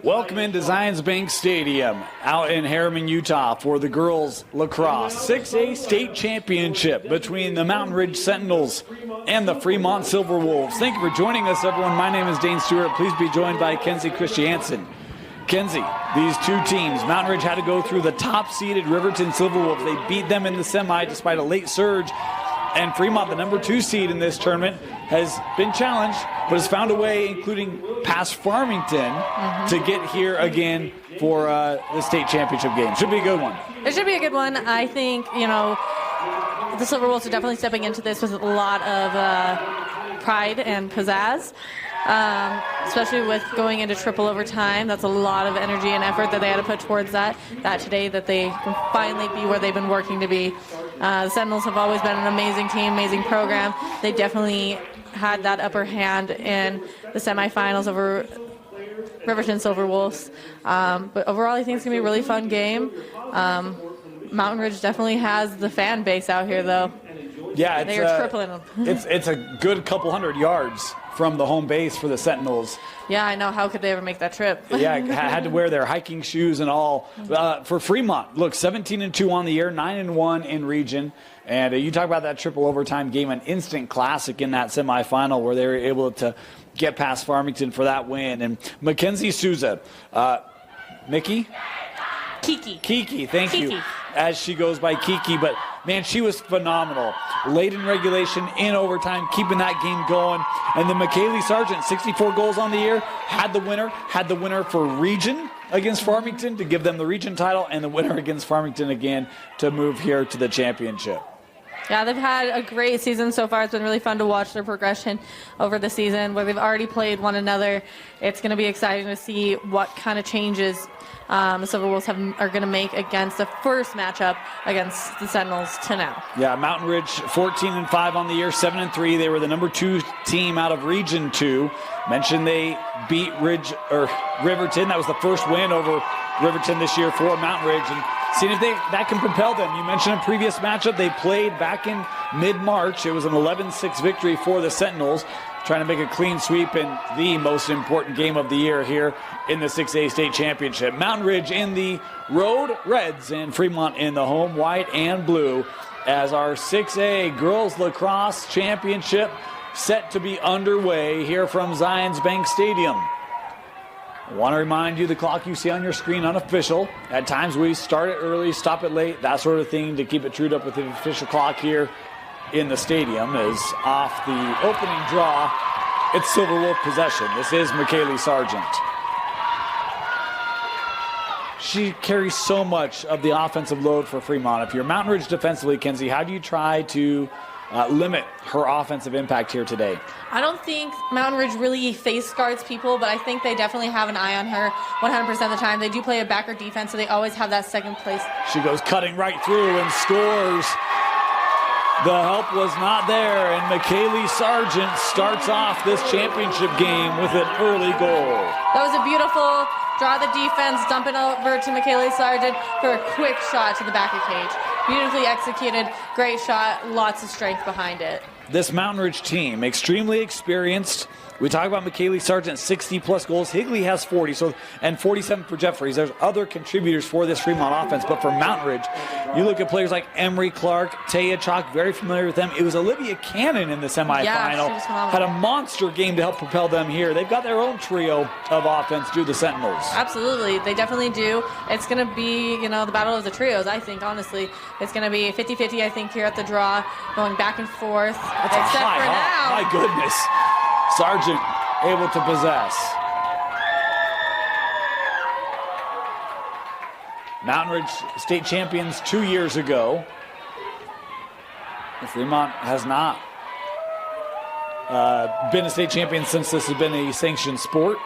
Welcome into Zions Bank Stadium out in Harriman, Utah for the girls lacrosse 6A state championship between the Mountain Ridge Sentinels and the Fremont Silverwolves. Thank you for joining us, everyone. My name is Dane Stewart. Please be joined by Kenzie Christiansen. Kenzie, these two teams, Mountain Ridge had to go through the top-seeded Riverton Silverwolves. They beat them in the semi despite a late surge. And Fremont, the number 2 seed in this tournament, has been challenged, but has found a way, including past Farmington, to get here again for the state championship game. Should be a good one. It should be a good one. I think, the Silverwolves are definitely stepping into this with a lot of pride and pizzazz, especially with going into triple overtime. That's a lot of energy and effort that they had to put towards that today, that they can finally be where they've been working to be. The Sentinels have always been an amazing team, amazing program. They definitely had that upper hand in the semifinals over Riverton Silverwolves. But overall, I think it's going to be a really fun game. Mountain Ridge definitely has the fan base out here, though. Yeah, they are tripling them. it's a good couple hundred yards from the home base for the Sentinels. Yeah, I know. How could they ever make that trip? Yeah, had to wear their hiking shoes and all. For Fremont, look, 17-2 on the year, 9-1 in region. And you talk about that triple overtime game, an instant classic in that semifinal where they were able to get past Farmington for that win. And Mackenzie Souza, Mickey? Kiki, thank you. As she goes by Kiki, but man, she was phenomenal. Late in regulation, in overtime, keeping that game going. And then McKaylee Sargent, 64 goals on the year, had the winner for region against Farmington to give them the region title, and the winner against Farmington again to move here to the championship. Yeah, they've had a great season so far. It's been really fun to watch their progression over the season where they've already played one another. It's going to be exciting to see what kind of changes the Silverwolves are going to make against the first matchup against the Sentinels to now. Yeah, Mountain Ridge 14-5 on the year, 7-3. They were the number 2 team out of Region 2. Mentioned they beat Riverton. That was the first win over Riverton this year for Mountain Ridge. And seeing if that can propel them. You mentioned a previous matchup they played back in mid-March. It was an 11-6 victory for the Sentinels, trying to make a clean sweep in the most important game of the year here in the 6A state championship. Mountain Ridge in the road reds and Fremont in the home white and blue as our 6A girls lacrosse championship set to be underway here from Zions Bank Stadium. I want to remind you the clock you see on your screen unofficial. At times we start it early, stop it late, that sort of thing to keep it trued up with the official clock here in the stadium is off the opening draw. It's Silverwolf possession. This is McKaylee Sargent. She carries so much of the offensive load for Fremont. If you're Mountain Ridge defensively, Kenzie, how do you try to limit her offensive impact here today? I don't think Mountain Ridge really face guards people, but I think they definitely have an eye on her 100% of the time. They do play a backer defense, so they always have that second place. She goes cutting right through and scores. The help was not there, and McKaylee Sargent starts off this championship game with an early goal. That was a beautiful draw the defense, dump it over to McKaylee Sargent for a quick shot to the back of cage. Beautifully executed, great shot, lots of strength behind it. This Mountain Ridge team, extremely experienced. We talk about McKaylee Sargent, 60-plus goals. Higley has 40, and 47 for Jeffries. There's other contributors for this Fremont offense, but for Mountain Ridge, you look at players like Emery Clark, Taya Chalk, very familiar with them. It was Olivia Cannon in the semifinal. Yeah, had a monster game to help propel them here. They've got their own trio of offense, do the Sentinels. Absolutely, they definitely do. It's going to be, the battle of the trios, I think, honestly. It's going to be 50-50, I think, here at the draw, going back and forth. That's a high. My goodness. Sargent able to possess. Mountain Ridge state champions 2 years ago. Fremont has not been a state champion since this has been a sanctioned sport.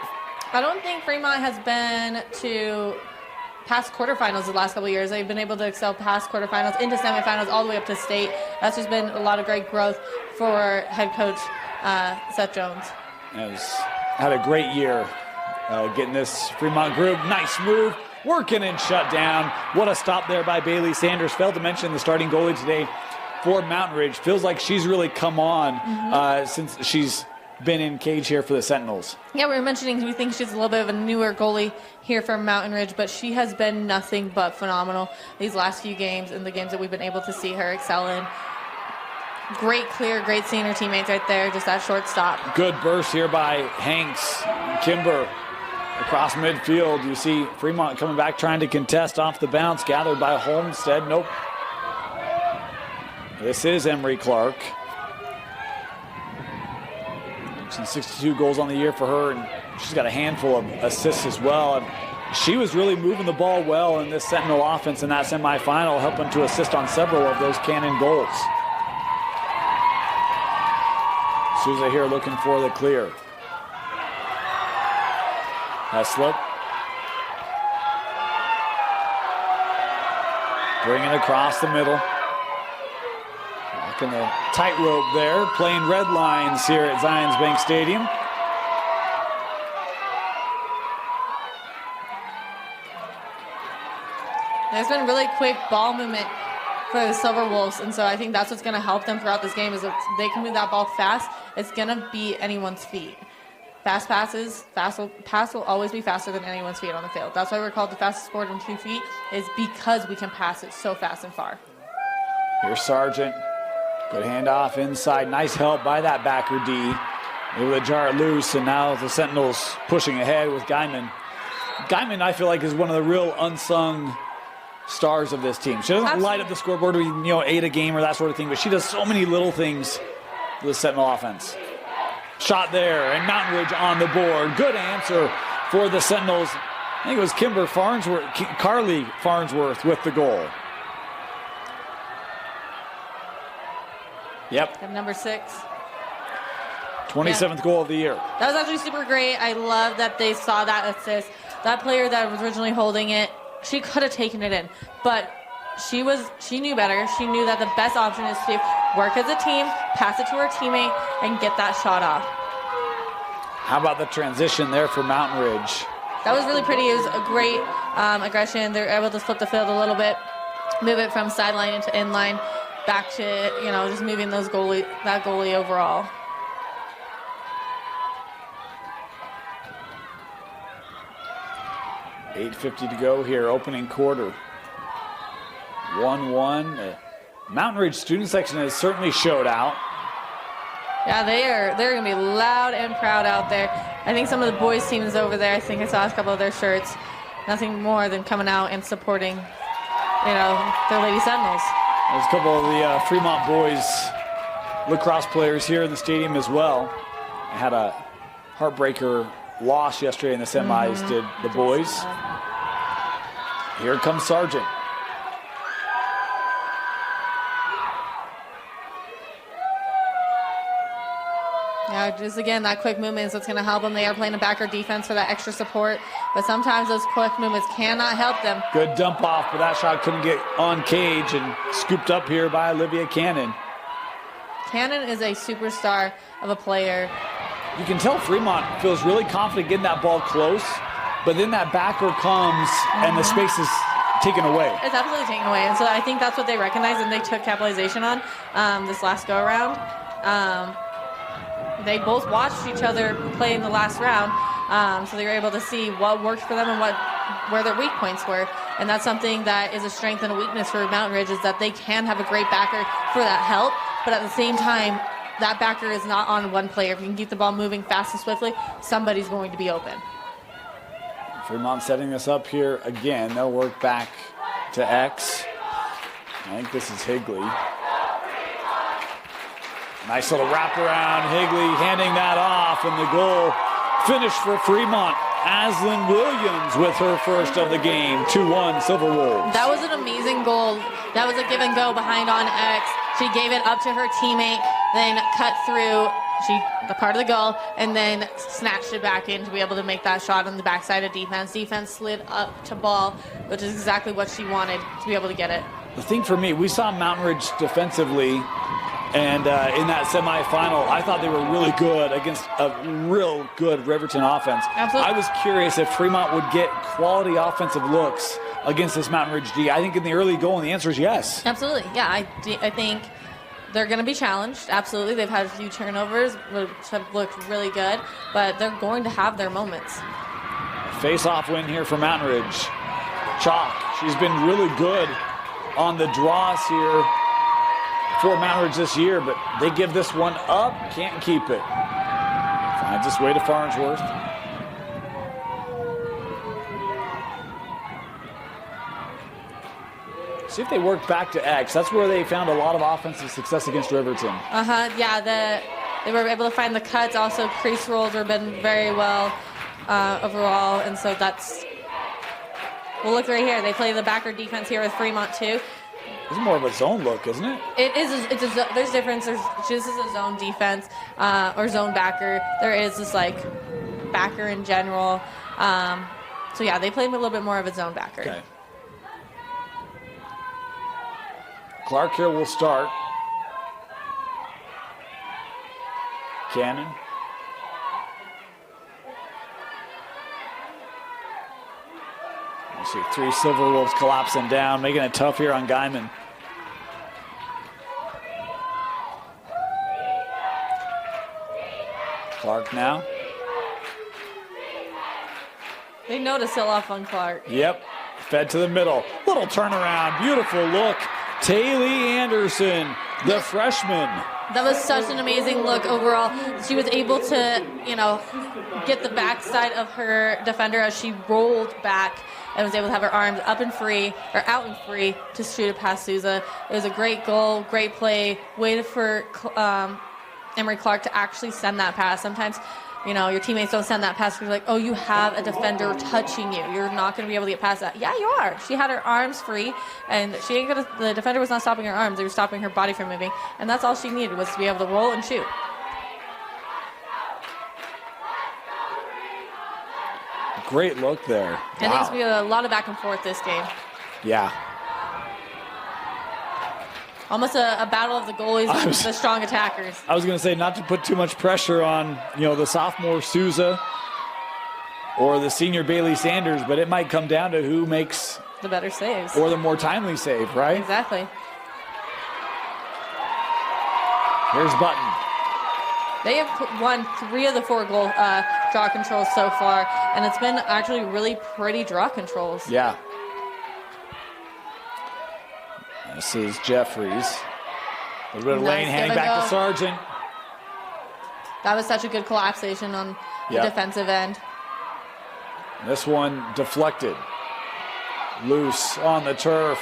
I don't think Fremont has been to past quarterfinals the last couple of years. They've been able to excel past quarterfinals into semifinals all the way up to state. That's just been a lot of great growth for head coach Seth Jones. Has had a great year getting this Fremont group. Nice move, working and shut down. What a stop there by Bailey Sanders. Failed to mention the starting goalie today for Mountain Ridge. Feels like she's really come on since she's been in cage here for the Sentinels. Yeah, we were mentioning we think she's a little bit of a newer goalie here from Mountain Ridge, but she has been nothing but phenomenal these last few games and the games that we've been able to see her excel in. Great clear, great seeing her teammates right there, just that short stop. Good burst here by Hanks. Kimber across midfield. You see Fremont coming back trying to contest off the bounce, gathered by Holmstead. Nope. This is Emery Clark. Some 62 goals on the year for her, and she's got a handful of assists as well. And she was really moving the ball well in this Sentinel offense in that semifinal, helping to assist on several of those Cannon goals. Souza here looking for the clear. Heslop. Bringing it across the middle. Walking the tightrope there, playing red lines here at Zions Bank Stadium. There's been really quick ball movement for the Silverwolves, and so I think that's what's going to help them throughout this game is if they can move that ball fast, it's going to be anyone's feet. Pass will always be faster than anyone's feet on the field. That's why we're called the fastest sport on 2 feet, is because we can pass it so fast and far. Here's Sargent. Good handoff inside. Nice help by that backer D. Able to jar it loose, and now the Sentinels pushing ahead with Guyman. Guyman, I feel like, is one of the real unsung stars of this team. She doesn't light up the scoreboard with 8 a game or that sort of thing, but she does so many little things for the Sentinel offense. Shot there, and Mountain Ridge on the board. Good answer for the Sentinels. I think it was Carly Farnsworth with the goal. Yep. And number 6. 27th goal of the year. That was actually super great. I love that they saw that assist. That player that was originally holding it, she could have taken it in, but she knew better. She knew that the best option is to work as a team, pass it to her teammate, and get that shot off. How about the transition there for Mountain Ridge? That was really pretty. It was a great aggression. They're able to flip the field a little bit, move it from sideline into inline, back to just moving that goalie overall. $8:50 to go here, opening quarter. 1-1. The Mountain Ridge student section has certainly showed out. Yeah, they're going to be loud and proud out there. I think some of the boys' teams over there, I think I saw a couple of their shirts. Nothing more than coming out and supporting, their Lady Sentinels. There's a couple of the Fremont boys lacrosse players here in the stadium as well. They had a heartbreaker loss yesterday in the semis, did the boys. Here comes Sargent. Yeah, just again, that quick movement is what's going to help them. They are playing a backer defense for that extra support, but sometimes those quick movements cannot help them. Good dump off, but that shot couldn't get on cage and scooped up here by Olivia Cannon. Cannon is a superstar of a player. You can tell Fremont feels really confident getting that ball close, but then that backer comes and the space is taken away. It's absolutely taken away, and so I think that's what they recognized and they took capitalization on this last go-around. They both watched each other play in the last round, so they were able to see what worked for them and where their weak points were. And that's something that is a strength and a weakness for Mountain Ridge, is that they can have a great backer for that help, but at the same time, that backer is not on one player. If you can keep the ball moving fast and swiftly, somebody's going to be open. Fremont setting this up here again. They'll work back to X. I think this is Higley. Nice little wraparound. Higley handing that off, and the goal finished for Fremont. Aslan Williams with her first of the game. 2-1 Silverwolves. That was an amazing goal. That was a give and go behind on X. She gave it up to her teammate, then cut through the part of the goal, and then snatched it back in to be able to make that shot on the backside of defense. Defense slid up to ball, which is exactly what she wanted to be able to get it. The thing for me, we saw Mountain Ridge defensively, and in that semifinal, I thought they were really good against a real good Riverton offense. Absolutely. I was curious if Fremont would get quality offensive looks against this Mountain Ridge D. I think in the early going, the answer is yes. Absolutely. Yeah, I think they're going to be challenged. Absolutely. They've had a few turnovers, which have looked really good, but they're going to have their moments. Face-off win here for Mountain Ridge. Chalk, she's been really good on the draws here for Mountain Ridge this year, but they give this one up, can't keep it. Finds its way to Farnsworth. See if they work back to X. That's where they found a lot of offensive success against Riverton. Yeah, they were able to find the cuts. Also, crease rolls have been very well overall, and so that's. Well, look right here. They play the backer defense here with Fremont too. It's more of a zone look, isn't it? It is. There's difference. This is a zone defense or zone backer. There is this like backer in general. So yeah, they play a little bit more of a zone backer. Okay. Clark here will start. Cannon. You see 3 Silverwolves collapsing down, making it tough here on Guyman. Clark now. They know to seal off on Clark. Yep, fed to the middle. Little turnaround, beautiful look. Taylor Anderson, the freshman. That was such an amazing look overall. She was able to, get the backside of her defender as she rolled back and was able to have her arms up and free, or out and free, to shoot it past Souza. It was a great goal, great play. Waited for Emery Clark to actually send that pass. Sometimes, your teammates don't send that pass because you're like, oh, you have a defender touching you. You're not going to be able to get past that. Yeah, you are. She had her arms free, and the defender was not stopping her arms. They were stopping her body from moving, and that's all she needed was to be able to roll and shoot. Great look there. And there's going to be a lot of back and forth this game. Yeah. Almost a battle of the goalies and the strong attackers. I was going to say, not to put too much pressure on, the sophomore Souza or the senior Bailey Sanders, but it might come down to who makes the better saves or the more timely save, right? Exactly. Here's Button. They have won 3 of the 4 goal draw controls so far, and it's been actually really pretty draw controls. Yeah. This is Jeffries. A little bit of lane handing back to Sargent. That was such a good collapsation on the defensive end. This one deflected. Loose on the turf.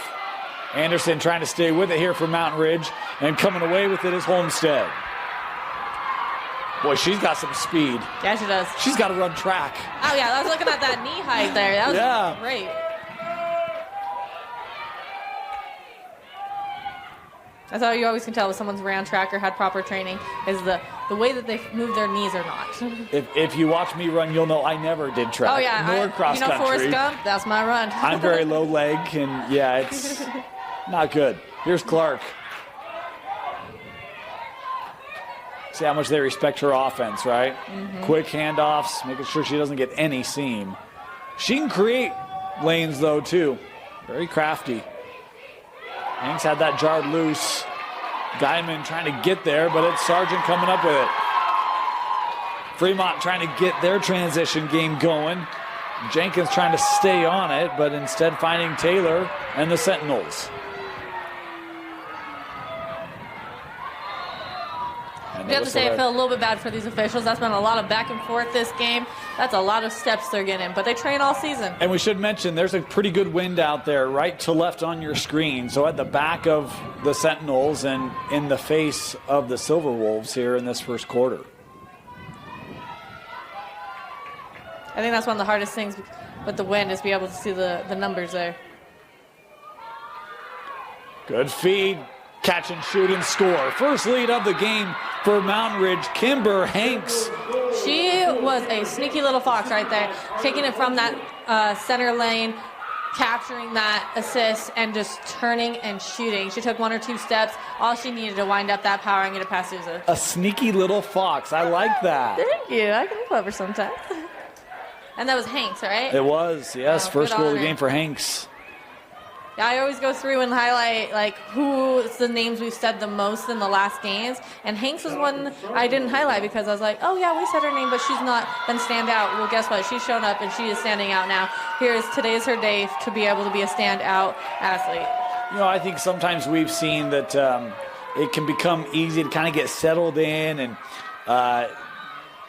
Anderson trying to stay with it here for Mountain Ridge, and coming away with it is Homestead. Boy, she's got some speed. Yeah, she does. She's got to run track. Oh, yeah, I was looking at that knee height there. That was great. That's how you always can tell if someone's ran track or had proper training, is the way that they move their knees or not. If you watch me run, you'll know I never did track. Oh, yeah. Nor cross country. Forrest Gump, that's my run. I'm very low leg, and it's not good. Here's Clark. See how much they respect her offense, right? Mm-hmm. Quick handoffs, making sure she doesn't get any seam. She can create lanes, though, too. Very crafty. Hanks had that jarred loose. Guyman trying to get there, but it's Sargent coming up with it. Fremont trying to get their transition game going. Jenkins trying to stay on it, but instead finding Taylor and the Sentinels. You have to say I feel a little bit bad for these officials. That's been a lot of back and forth this game. That's a lot of steps they're getting, but they train all season. And we should mention there's a pretty good wind out there, right to left on your screen. So at the back of the Sentinels and in the face of the Silverwolves here in this first quarter. I think that's one of the hardest things with the wind is be able to see the numbers there. Good feed. Catch and shoot and score. First lead of the game for Mountain Ridge, Kimber Hanks. She was a sneaky little fox right there, taking it from that center lane, capturing that assist, and just turning and shooting. She took 1 or 2 steps. All she needed to wind up that power and get it past Souza. A sneaky little fox. I like that. Thank you. I can be clever sometimes. And that was Hanks, right? It was, yes. First goal of the game for Hanks. Yeah, I always go through and highlight like who's the names we've said the most in the last games, and Hanks was one I didn't highlight because I was like, oh yeah, we said her name, but she's not been stand out. Well, guess what? She's shown up and she is standing out now. Today is her day to be able to be a standout athlete. I think sometimes we've seen that it can become easy to kind of get settled in and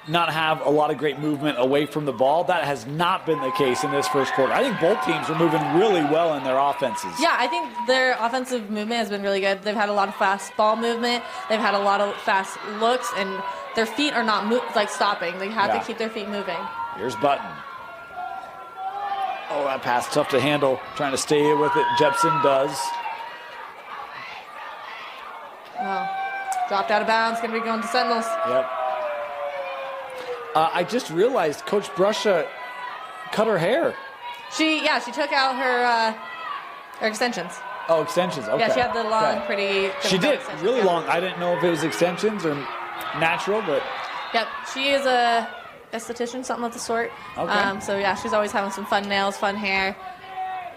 not have a lot of great movement away from the ball. That has not been the case in this first quarter. I think both teams are moving really well in their offenses. Yeah, I think their offensive movement has been really good. They've had a lot of fast ball movement. They've had a lot of fast looks, and their feet are not stopping. They have to keep their feet moving. Here's Button. Oh, that pass tough to handle. Trying to stay with it. Jepson does. Oh, dropped out of bounds. Going to be going to Sentinels. Yep. I just realized Coach Brusha cut her hair. She took out her extensions. Oh, extensions. Okay. Yeah, she had the long, pretty. She did really long. I didn't know if it was extensions or natural, but. Yep, she is a esthetician, something of the sort. Okay. So yeah, she's always having some fun nails, fun hair.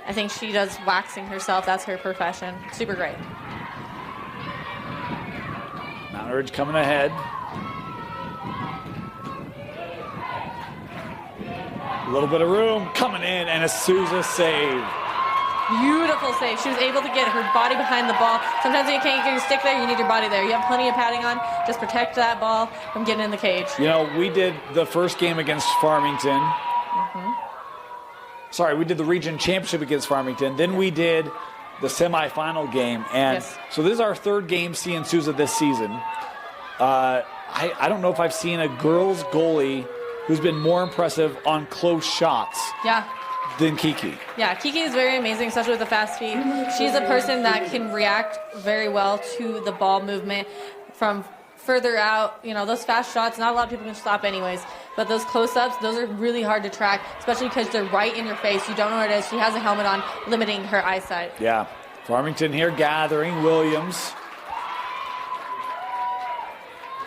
I think she does waxing herself. That's her profession. Super great. Mountain Ridge coming ahead. A little bit of room coming in, and a Souza save. Beautiful save. She was able to get her body behind the ball. Sometimes you can't get your stick there, you need your body there. You have plenty of padding on. Just protect that ball from getting in the cage. We did the first game against Farmington. Sorry, we did the region championship against Farmington. Then we did the semifinal game. And so this is our third game seeing Souza this season. I don't know if I've seen a girls goalie who's been more impressive on close shots than Kiki. Yeah, Kiki is very amazing, especially with the fast feet. She's a person that can react very well to the ball movement from further out. Those fast shots, not a lot of people can stop anyways, but those close-ups, those are really hard to track, especially because they're right in your face. You don't know what it is. She has a helmet on, limiting her eyesight. Yeah. Farmington here gathering. Williams.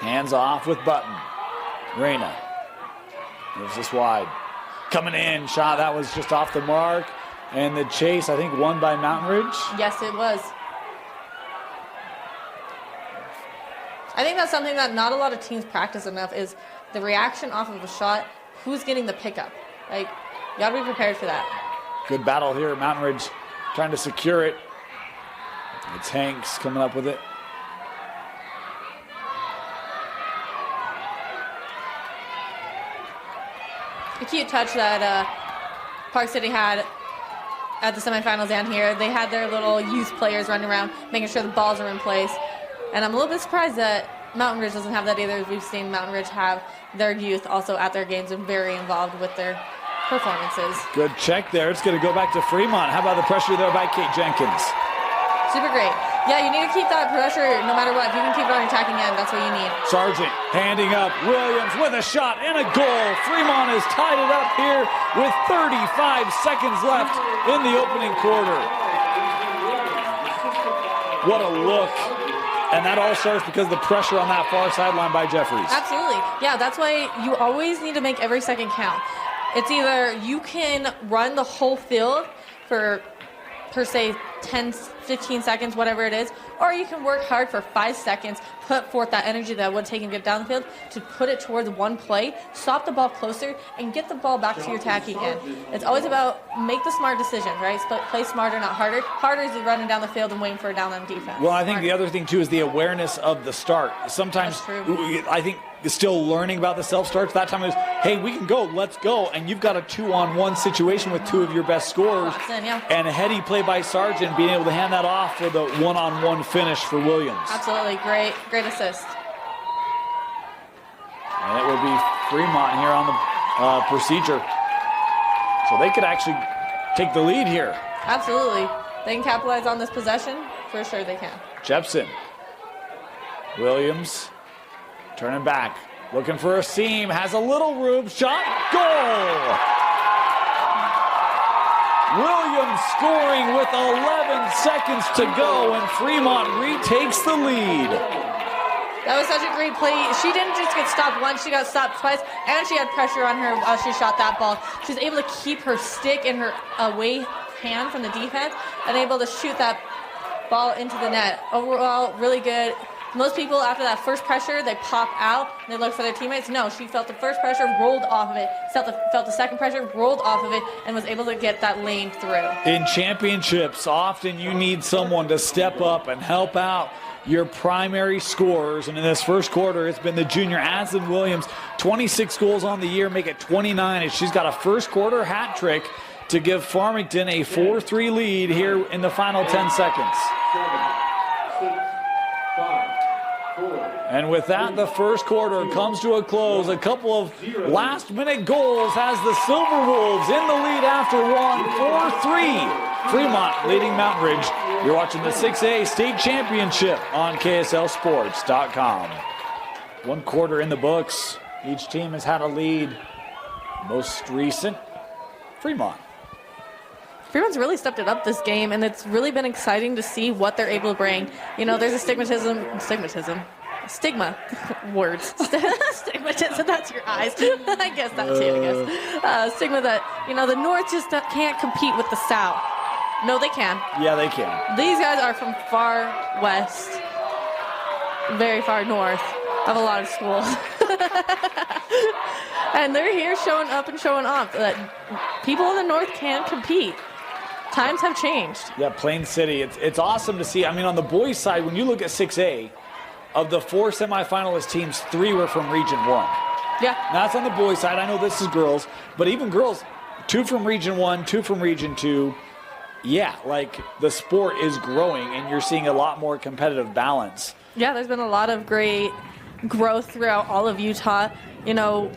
Hands off with Button. Reyna. Moves this wide. Coming in. Shot that was just off the mark. And the chase, I think, won by Mountain Ridge. Yes, it was. I think that's something that not a lot of teams practice enough is the reaction off of a shot. Who's getting the pickup? You got to be prepared for that. Good battle here. Mountain Ridge trying to secure it. It's Hanks coming up with it. The cute touch that Park City had at the semifinals down here. They had their little youth players running around, making sure the balls are in place. And I'm a little bit surprised that Mountain Ridge doesn't have that either. We've seen Mountain Ridge have their youth also at their games and very involved with their performances. Good check there. It's going to go back to Fremont. How about the pressure there by Kate Jenkins? Super great. Yeah, you need to keep that pressure no matter what. If you can keep it on your attacking end, that's what you need. Sargent handing up. Williams with a shot and a goal. Fremont has tied it up here with 35 seconds left in the opening quarter. What a look. And that all starts because of the pressure on that far sideline by Jeffries. Absolutely. Yeah, that's why you always need to make every second count. It's either you can run the whole field for, per se, 10, 15 seconds, whatever it is, or you can work hard for 5 seconds, put forth that energy that would take and get down the field to put it towards one play, stop the ball closer, and get the ball back to your attacking end. It's always about make the smart decision, right? Play smarter, not harder. Harder is running down the field and waiting for a down on defense. Well, I think the other thing, too, is the awareness of the start. Sometimes I think still learning about the self-starts. That time it was, hey, we can go, let's go. And you've got a 2-on-1 situation with two of your best scorers. And a heady play by Sargent, being able to hand that off for the 1-on-1 finish for Williams. Absolutely. Great assist. And it will be Fremont here on the procedure. So they could actually take the lead here. Absolutely. They can capitalize on this possession. For sure they can. Jepson. Williams. Turning back, looking for a seam, has a little room, shot, goal! Williams scoring with 11 seconds to go, and Fremont retakes the lead. That was such a great play. She didn't just get stopped once, she got stopped twice, and she had pressure on her while she shot that ball. She was able to keep her stick and her away can from the defense and able to shoot that ball into the net. Overall, really good. Most people, after that first pressure, they pop out and they look for their teammates. No, she felt the first pressure, rolled off of it, felt the second pressure, rolled off of it, and was able to get that lane through. In championships, often you need someone to step up and help out your primary scorers. And in this first quarter, it's been the junior Aslan Williams. 26 goals on the year, make it 29. And she's got a first quarter hat trick to give Farmington a 4-3 lead here in the final 10 seconds. And with that, the first quarter comes to a close. A couple of last-minute goals has the Silverwolves in the lead after one, 4-3. Fremont leading Mountain Ridge. You're watching the 6A State Championship on KSLSports.com. One quarter in the books. Each team has had a lead. Most recent, Fremont. Fremont's really stepped it up this game, and it's really been exciting to see what they're able to bring. You know, there's a stigma, words. Stigmatism, that's your eyes. I guess that too, stigma that, you know, the North just can't compete with the South. No, they can. Yeah, they can. These guys are from far west, very far north of a lot of schools. And they're here showing up and showing off that people in the North can compete. Times have changed. Yeah, Plain City, it's awesome to see. I mean, on the boys' side, when you look at 6A, of the 4 semifinalist teams, 3 were from Region 1. Yeah. Now, that's on the boys' side. I know this is girls, but even girls, 2 from Region 1, 2 from Region 2. Yeah, like the sport is growing, and you're seeing a lot more competitive balance. Yeah, there's been a lot of great growth throughout all of Utah. You know,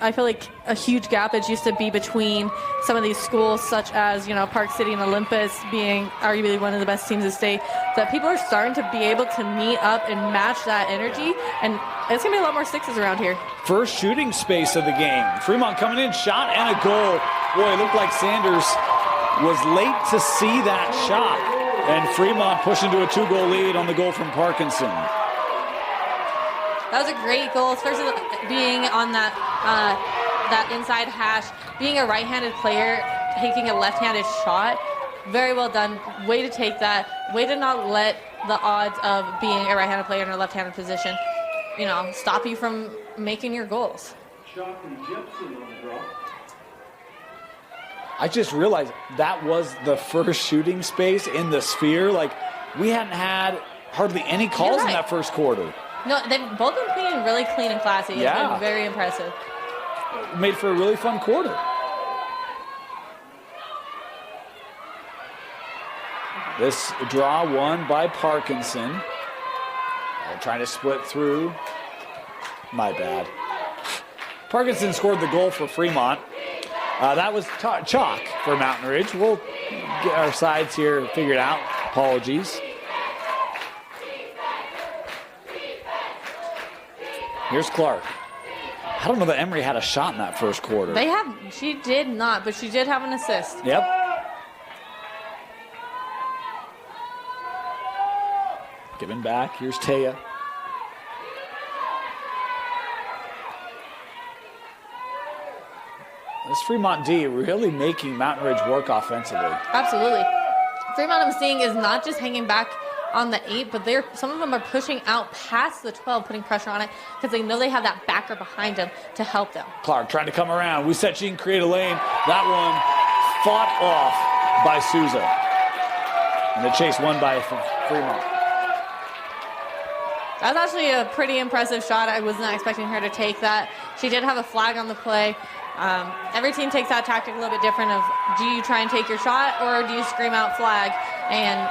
I feel like a huge gap used to be between some of these schools, such as, you know, Park City and Olympus being arguably one of the best teams in the state, that people are starting to be able to meet up and match that energy, and it's going to be a lot more sixes around here. First shooting space of the game. Fremont coming in, shot and a goal. Boy, it looked like Sanders was late to see that shot, and Fremont pushing to a 2-goal lead on the goal from Parkinson. That was a great goal, especially being on that inside hash, being a right-handed player, taking a left-handed shot. Very well done. Way to take that. Way to not let the odds of being a right-handed player in a left-handed position, you know, stop you from making your goals. I just realized that was the first shooting space in the sphere. Like, we hadn't had hardly any calls in that first quarter. No, they've both been playing really clean and classy. It's been very impressive. Made for a really fun quarter. This draw won by Parkinson. They're trying to split through. My bad. Parkinson scored the goal for Fremont. That was chalk for Mountain Ridge. We'll get our sides here figured out. Apologies. Here's Clark. I don't know that Emery had a shot in that first quarter. She did not, but she did have an assist. Yep. Giving back. Here's Taya. This Fremont D really making Mountain Ridge work offensively. Absolutely. Fremont, I'm seeing, is not just hanging back on the 8, but some of them are pushing out past the 12, putting pressure on it because they know they have that backer behind them to help them. Clark trying to come around. We said she can create a lane. That one fought off by Souza. And the chase won by Fremont. That was actually a pretty impressive shot. I was not expecting her to take that. She did have a flag on the play. Every team takes that tactic a little bit different of, do you try and take your shot or do you scream out flag and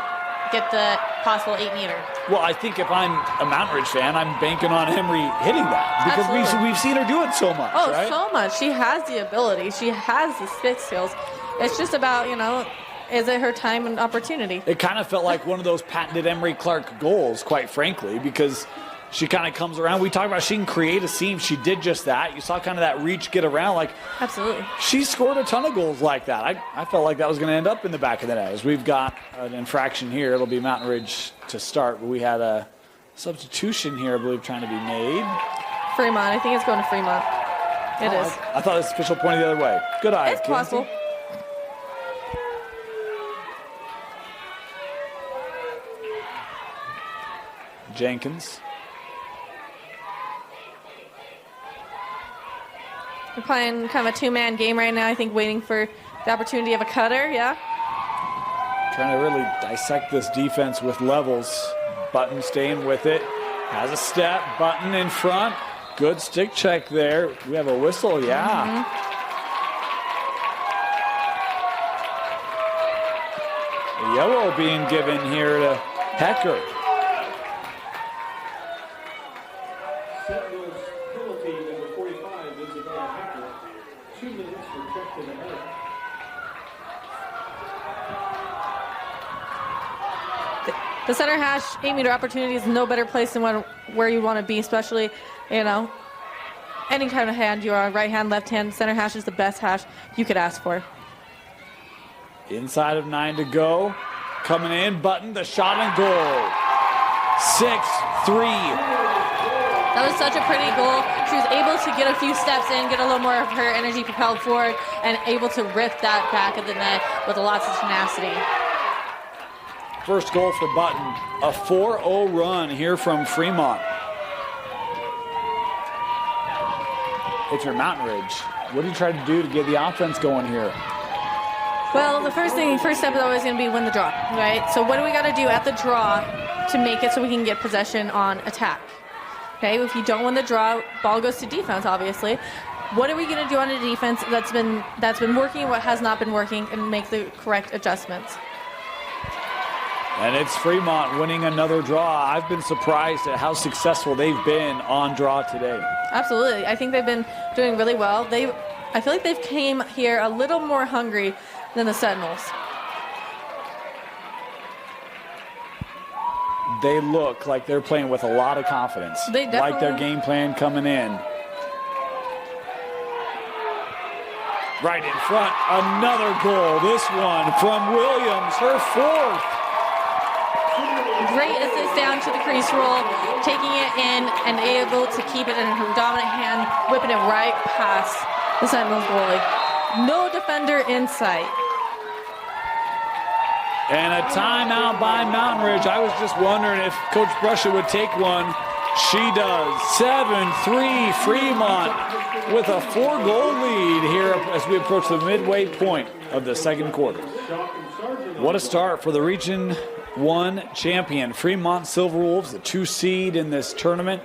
get the possible 8-meter? Well, I think if I'm a Mountain Ridge fan, I'm banking on Emery hitting that because we've seen her do it so much. Oh, right? So much. She has the ability. She has the spit skills. It's just about, you know, is it her time and opportunity? It kind of felt like one of those patented Emery Clark goals, quite frankly, because she kind of comes around. We talked about she can create a seam. She did just that. You saw kind of that reach get around. Like, absolutely. She scored a ton of goals like that. I felt like that was going to end up in the back of the net. As we've got an infraction here, it'll be Mountain Ridge to start. But we had a substitution here, I believe, trying to be made. Fremont. I think it's going to Fremont. It is. I thought it was official pointing the other way. Good eye. It's possible. Jenkins. We're playing kind of a two-man game right now, I think, waiting for the opportunity of a cutter, yeah? Trying to really dissect this defense with levels. Button staying with it. Has a step. Button in front. Good stick check there. We have a whistle, yeah. A yellow being given here to Hecker. Sentinels penalty number 45 is about Hecker. 2 minutes for check to the head. The center hash 8-meter opportunity is no better place than where you want to be, especially, you know, any kind of hand you're on, right hand, left hand, center hash is the best hash you could ask for. Inside of 9 to go. Coming in, Button, the shot and goal. 6-3. That was such a pretty goal. She was able to get a few steps in, get a little more of her energy propelled forward, and able to rip that back of the net with lots of tenacity. First goal for Button. A 4-0 run here from Fremont. If you're Mountain Ridge, what do you try to do to get the offense going here? Well, the first step is always going to be win the draw, right? So what do we got to do at the draw to make it so we can get possession on attack? Okay, if you don't win the draw, ball goes to defense, obviously. What are we going to do on the defense that's been working, what has not been working, and make the correct adjustments? And it's Fremont winning another draw. I've been surprised at how successful they've been on draw today. Absolutely. I think they've been doing really well. I feel like they've came here a little more hungry than the Sentinels. They look like they're playing with a lot of confidence. They definitely like their game plan coming in. Right in front, another goal. This one from Williams, her fourth. Great assist down to the crease roll, taking it in and able to keep it in her dominant hand, whipping it right past the Sentinels goalie. No defender in sight. And a timeout by Mountain Ridge. I was just wondering if Coach Brusha would take one. She does. 7-3 Fremont with a 4-goal lead here as we approach the midway point of the second quarter. What a start for the Region 1 champion, Fremont Silverwolves, the 2 seed in this tournament.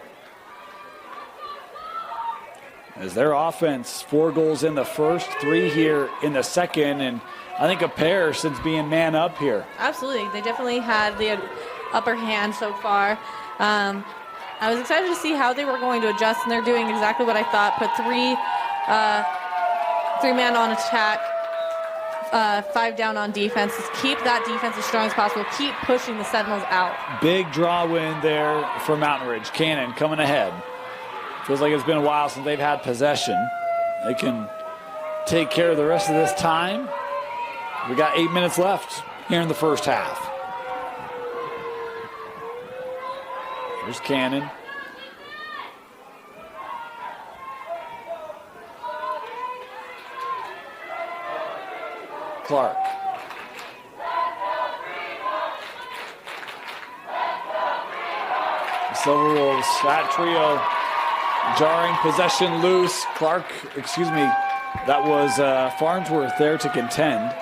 As their offense, 4 goals in the first, 3 here in the second, and I think a pair since being man up here. Absolutely. They definitely had the upper hand so far. I was excited to see how they were going to adjust, and they're doing exactly what I thought. Put 3 man on attack, 5 down on defense. Keep that defense as strong as possible. Keep pushing the Sentinels out. Big draw win there for Mountain Ridge. Cannon coming ahead. Feels like it's been a while since they've had possession. They can take care of the rest of this time. We got 8 minutes left here in the first half. Here's Cannon. Clark. The Silverwolves, that trio, jarring possession loose. Clark, excuse me, that was Farnsworth there to contend.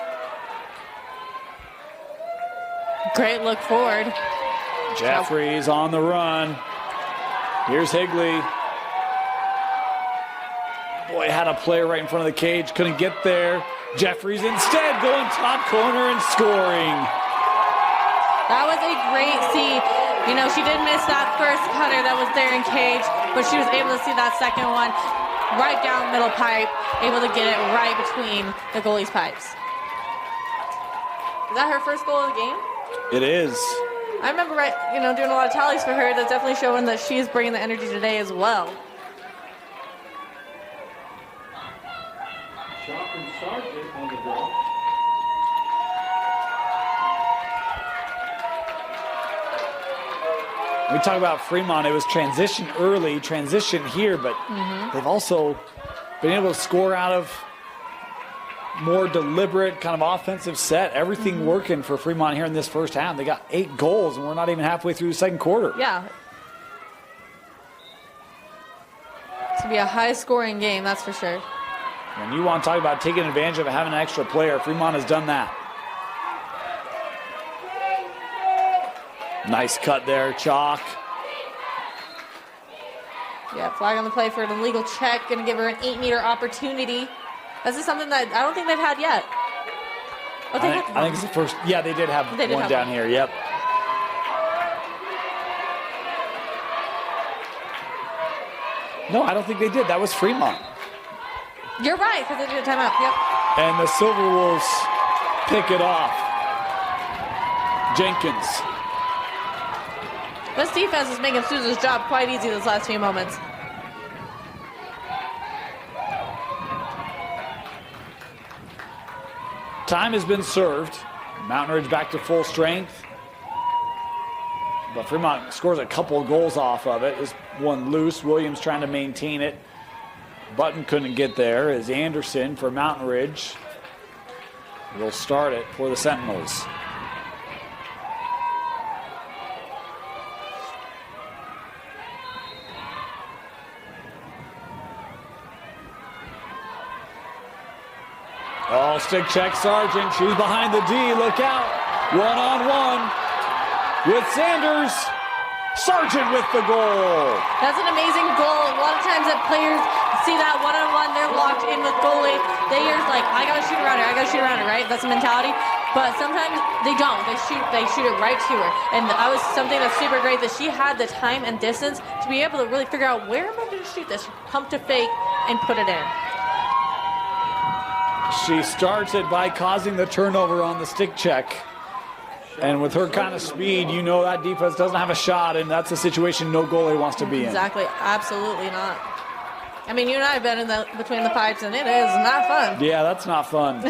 Great look forward. Jeffries on the run. Here's Higley. Boy, had a player right in front of the cage, couldn't get there. Jeffries instead going top corner and scoring. That was a great see. You know, she did miss that first cutter that was there in cage, but she was able to see that second one right down middle pipe, able to get it right between the goalie's pipes. Is that her first goal of the game? It is. I remember doing a lot of tallies for her. That's definitely showing that she's bringing the energy today as well. Shot from Sargent on the draw. We talk about Fremont, it was transition early, transition here, but they've also been able to score out of more deliberate kind of offensive set. Everything working for Fremont here in this first half. They got 8 goals, and we're not even halfway through the second quarter. Yeah. It's going to be a high-scoring game, that's for sure. When you want to talk about taking advantage of having an extra player, Fremont has done that. Nice cut there, Chalk. Yeah, flag on the play for an illegal check. Going to give her an 8-meter opportunity. This is something that I don't think they've had yet. Oh, they had I think it's the first. Yeah, they did have one down here. Yep. No, I don't think they did. That was Fremont. You're right, because they did a timeout. Yep. And the Silverwolves pick it off. Jenkins. This defense is making Sousa's job quite easy this last few moments. Time has been served. Mountain Ridge back to full strength. But Fremont scores a couple of goals off of it. This one loose. Williams trying to maintain it. Button couldn't get there as Anderson for Mountain Ridge will start it for the Sentinels. Oh, stick check Sargent. She's behind the D. Look out. One-on-one with Sanders. Sargent with the goal. That's an amazing goal. A lot of times that players see that one-on-one, they're locked in with goalie. They're like, I gotta shoot around her, I gotta shoot around her, right? That's the mentality. But sometimes they don't. They shoot it right to her. And that was something that's super great, that she had the time and distance to be able to really figure out, where am I gonna shoot this? Pump to fake and put it in. She starts it by causing the turnover on the stick check. And with her kind of speed, you know that defense doesn't have a shot, and that's a situation no goalie wants to be in. Exactly. Absolutely not. I mean, you and I have been in between the pipes, and it is not fun. Yeah, that's not fun.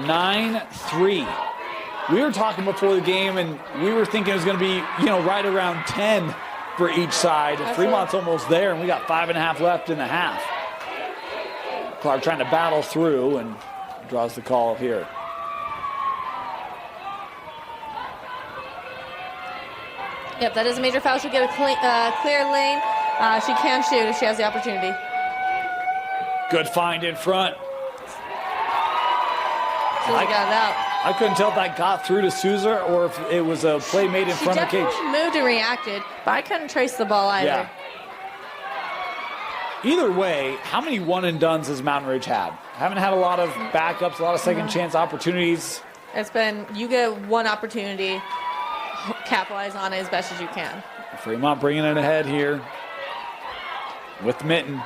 (9-3). We were talking before the game, and we were thinking it was going to be, right around 10 for each side. Fremont's almost there, and we got 5.5 left in the half. Clark trying to battle through and draws the call here. Yep, that is a major foul. She'll get a clear lane. She can shoot if she has the opportunity. Good find in front. Sousa got it out. I couldn't tell if that got through to Sousa or if it was a play made in front of the cage. She definitely moved and reacted, but I couldn't trace the ball either. Yeah. Either way, how many one-and-dones has Mountain Ridge had? Haven't had a lot of backups, a lot of second-chance opportunities. It's been, you get one opportunity, capitalize on it as best as you can. Fremont bringing it ahead here with Mitten.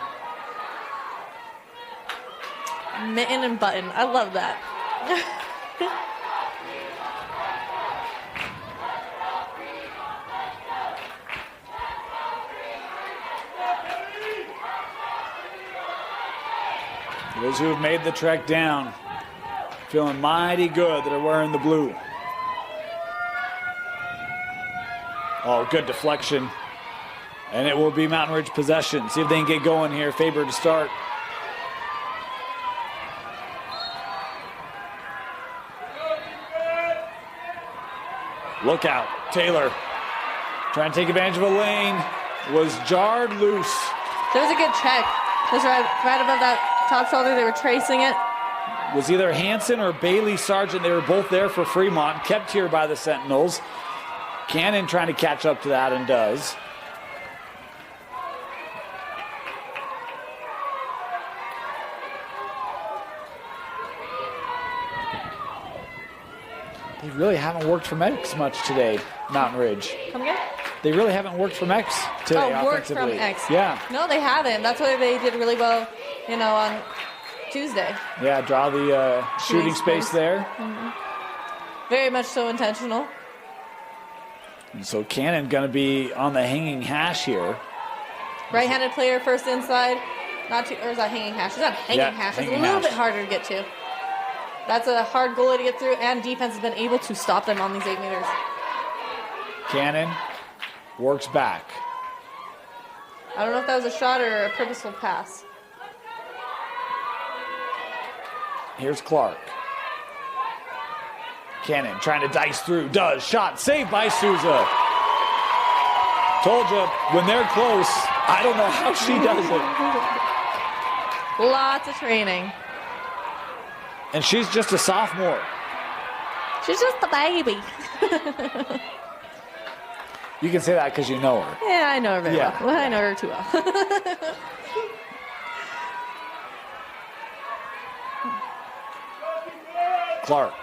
Mitten and Button. I love that. Those who have made the trek down feeling mighty good that are wearing the blue. Oh, good deflection. And it will be Mountain Ridge possession. See if they can get going here. Faber to start. Look out. Taylor trying to take advantage of a lane. Was jarred loose. There was a good check. It was right above that top shoulder. They were tracing it. Was either Hanson or Bailey Sargent. They were both there for Fremont. Kept here by the Sentinels. Cannon trying to catch up to that and does. They really haven't worked from X much today, Mountain Ridge. Come again? They really haven't worked from X today worked from offensively. X. Yeah. No, they haven't. That's why they did really well, on Tuesday. Yeah, draw the shooting space there. Mm-hmm. Very much so intentional. And so Cannon going to be on the hanging hash here. Right-handed player first inside. Not too, or is that hanging hash? Is that hanging hash? It's a little bit harder to get to. That's a hard goalie to get through, and defense has been able to stop them on these 8 meters. Cannon works back. I don't know if that was a shot or a purposeful pass. Here's Clark. Cannon trying to dice through. Does. Shot. Saved by Souza. Told you, when they're close, I don't know how she does it. Lots of training. And she's just a sophomore. She's just a baby. You can say that because you know her. Yeah, I know her very well. I know her too well. Clark.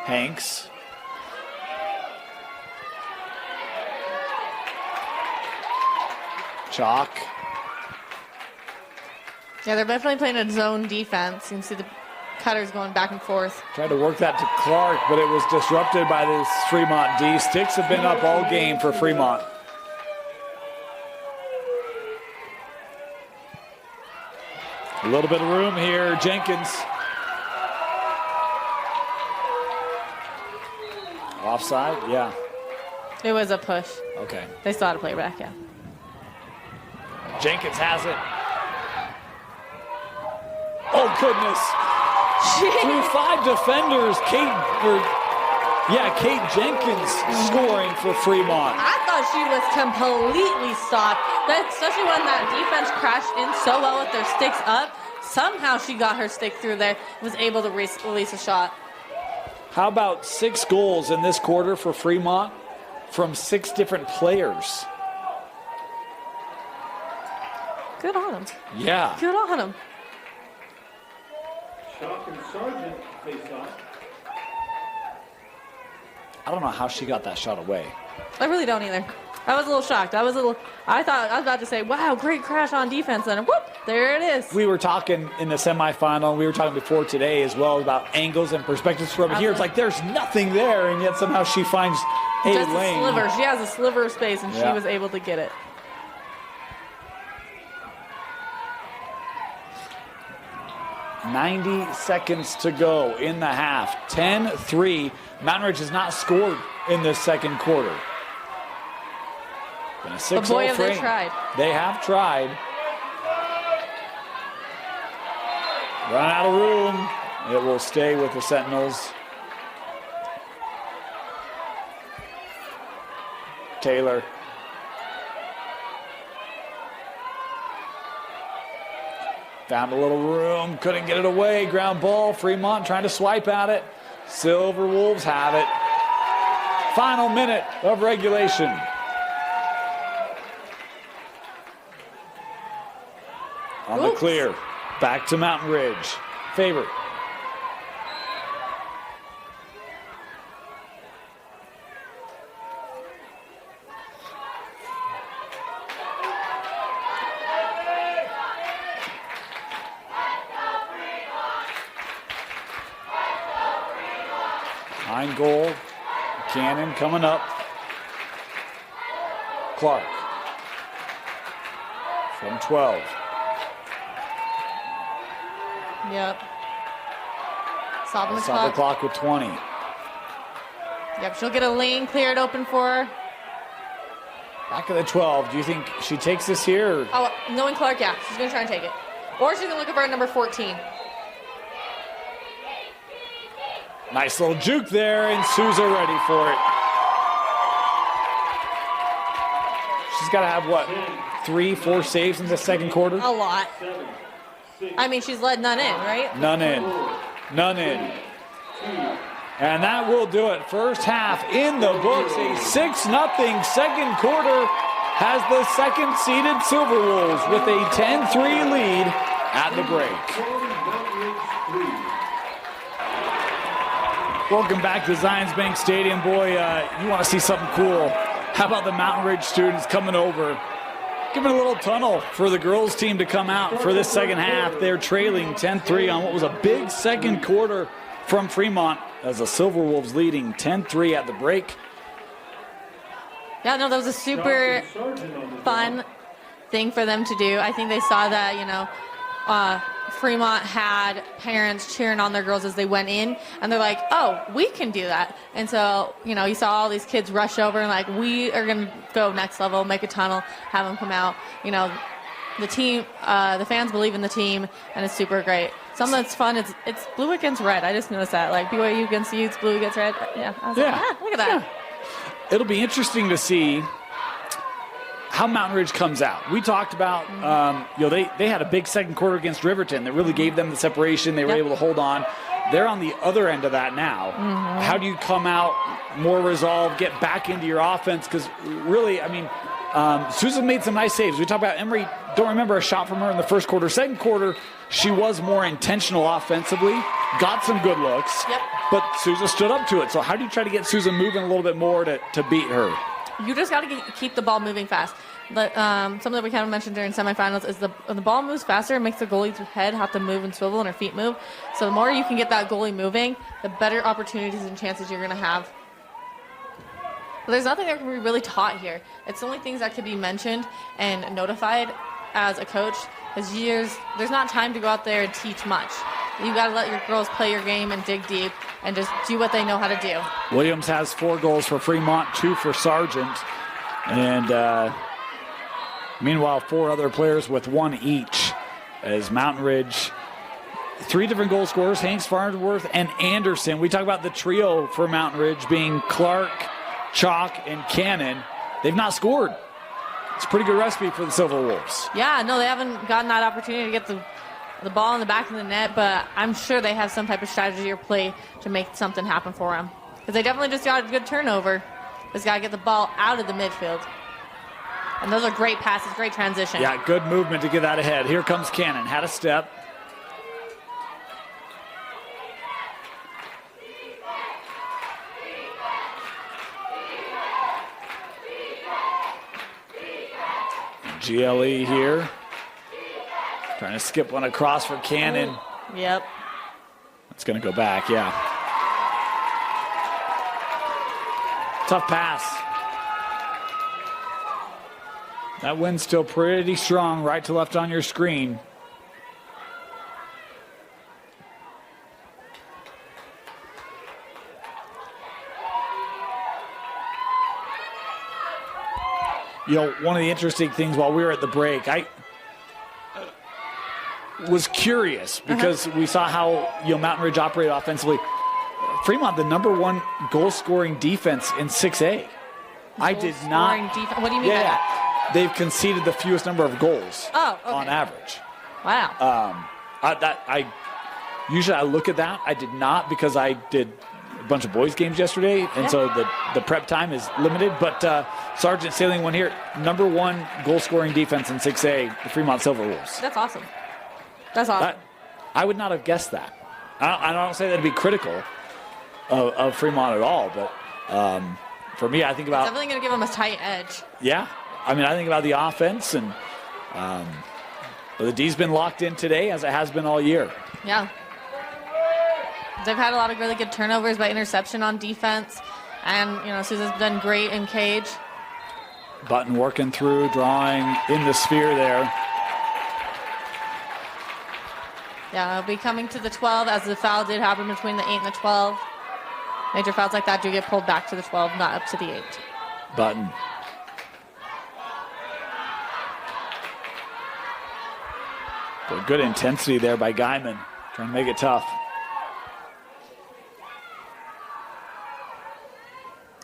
Hanks. Chalk. Yeah, they're definitely playing a zone defense. You can see the cutters going back and forth. Tried to work that to Clark, but it was disrupted by this Fremont D. Sticks have been up all game for Fremont. A little bit of room here. Jenkins. Offside? Yeah. It was a push. Okay. They still had to play it back, yeah. Jenkins has it. Oh, goodness. Through 5 defenders, Kate Jenkins scoring for Fremont. I thought she was completely stopped, especially when that defense crashed in so well with their sticks up. Somehow she got her stick through there, was able to release a shot. How about 6 goals in this quarter for Fremont from 6 different players? Good on them. Yeah. Good on them. Shock and Sargent face off. I don't know how she got that shot away. I really don't either. I was a little shocked. I thought I was about to say, wow, great crash on defense, and whoop, there it is. We were talking in the semifinal, and we were talking before today as well about angles and perspectives from here. It's like there's nothing there, and yet somehow she finds a just lane. A sliver. She has a sliver of space, and she was able to get it. .90 seconds to go in the half. 10-3. Mountain Ridge has not scored in this second quarter. Been a 6-0 But boy, have frame. they tried. They have tried. Run out of room. It will stay with the Sentinels. Taylor. Found a little room, couldn't get it away. Ground ball, Fremont trying to swipe at it. Silverwolves have it. Final minute of regulation. On the clear, back to Mountain Ridge. Favorite. Behind goal, Cannon coming up. Clark from 12. Yep. Stopping the Stop the clock. clock with 20. Yep, she'll get a lane cleared open for her. Back of the 12. Do you think she takes this here? Or? Oh, knowing Clark, yeah, she's going to try and take it. Or she's going to look for number 14. Nice little juke there, and Souza ready for it. She's got to have, what, 3-4 saves in the second quarter? A lot. I mean, she's led none in, right? None in. None in. And that will do it. First half in the books. A 6-0 second quarter has the second-seeded Silverwolves with a 10-3 lead at the break. Welcome back to Zions Bank Stadium. Boy, you want to see something cool. How about the Mountain Ridge students coming over, giving a little tunnel for the girls team to come out for this second half. They're trailing 10-3 on what was a big second quarter from Fremont as the Silverwolves leading 10-3 at the break. Yeah, no, that was a super fun thing for them to do. I think they saw that, Fremont had parents cheering on their girls as they went in, and they're like, oh, we can do that. And so, you saw all these kids rush over and like, we are going to go next level, make a tunnel, have them come out. The team, the fans believe in the team, and it's super great. Something that's fun, it's blue against red. I just noticed that. Like BYU against Utes, blue against red. Yeah, I was like, look at that. Yeah. It'll be interesting to see how Mountain Ridge comes out. We talked about, they had a big second quarter against Riverton that really gave them the separation. They were able to hold on. They're on the other end of that now. How do you come out more resolved, get back into your offense? Because really, Susan made some nice saves. We talked about Emery. Don't remember a shot from her in the first quarter. Second quarter, she was more intentional offensively, got some good looks, but Susan stood up to it. So how do you try to get Susan moving a little bit more to beat her? You just got to keep the ball moving fast. But something that we kind of mentioned during semifinals is when the ball moves faster, it makes the goalie's head have to move and swivel and her feet move. So the more you can get that goalie moving, the better opportunities and chances you're going to have. But there's nothing that can be really taught here. It's only things that could be mentioned and notified as a coach. There's not time to go out there and teach much. You got to let your girls play your game and dig deep and just do what they know how to do. Williams has 4 goals for Fremont, 2 for Sargent. And meanwhile, 4 other players with 1 each as Mountain Ridge. 3 different goal scorers, Hanks, Farnsworth, and Anderson. We talk about the trio for Mountain Ridge being Clark, Chalk, and Cannon. They've not scored. It's a pretty good recipe for the Silverwolves. Yeah, no, they haven't gotten that opportunity to get the ball in the back of the net, but I'm sure they have some type of strategy or play to make something happen for them. Because they definitely just got a good turnover. Just got to get the ball out of the midfield. And those are great passes, great transition. Yeah, good movement to get that ahead. Here comes Cannon, had a step. GLE here. Trying to skip one across for Cannon. Yep. It's going to go back, yeah. Tough pass. That wind's still pretty strong, right to left on your screen. One of the interesting things while we were at the break, I was curious because we saw how Mountain Ridge operated offensively. Fremont, the #1 goal-scoring defense in 6A. I did not. What do you mean by that? They've conceded the fewest number of goals on average. Wow. Usually I look at that. I did not because I did a bunch of boys games yesterday, and so the prep time is limited. But Sergeant sailing one here, #1 goal-scoring defense in 6A, the Fremont Silverwolves. That's awesome. That's awesome. I would not have guessed that. I don't say that to be critical of Fremont at all, but for me, I think about... It's definitely going to give them a tight edge. Yeah. I think about the offense, and the D's been locked in today, as it has been all year. Yeah. They've had a lot of really good turnovers by interception on defense, and, Susan's been great in cage. Button working through, drawing in the sphere there. Yeah, it'll be coming to the 12 as the foul did happen between the 8 and the 12. Major fouls like that do get pulled back to the 12, not up to the 8. Button. But good intensity there by Guyman, trying to make it tough.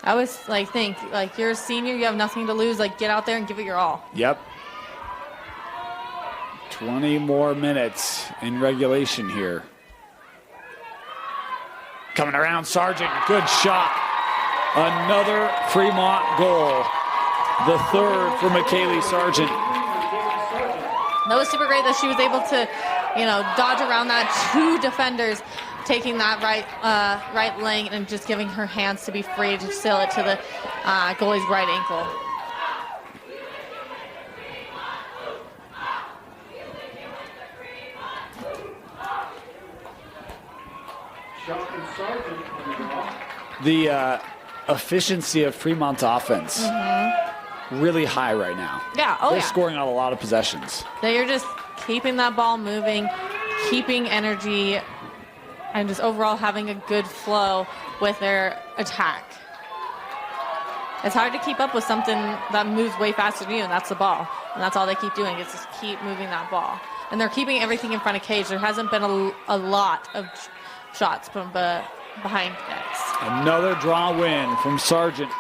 I always think you're a senior, you have nothing to lose. Get out there and give it your all. Yep. 20 more minutes in regulation here. Coming around, Sargent, good shot. Another Fremont goal. The 3rd for McKaylee Sargent. That was super great that she was able to, dodge around that 2 defenders, taking that right lane and just giving her hands to be free to seal it to the goalie's right ankle. efficiency of Fremont's offense really high right now. Yeah, oh They're yeah. scoring out a lot of possessions. They're just keeping that ball moving, keeping energy, and just overall having a good flow with their attack. It's hard to keep up with something that moves way faster than you, and that's the ball. And that's all they keep doing is just keep moving that ball. And they're keeping everything in front of cage. There hasn't been a lot of shots from behind nets. Another draw win from Sargent.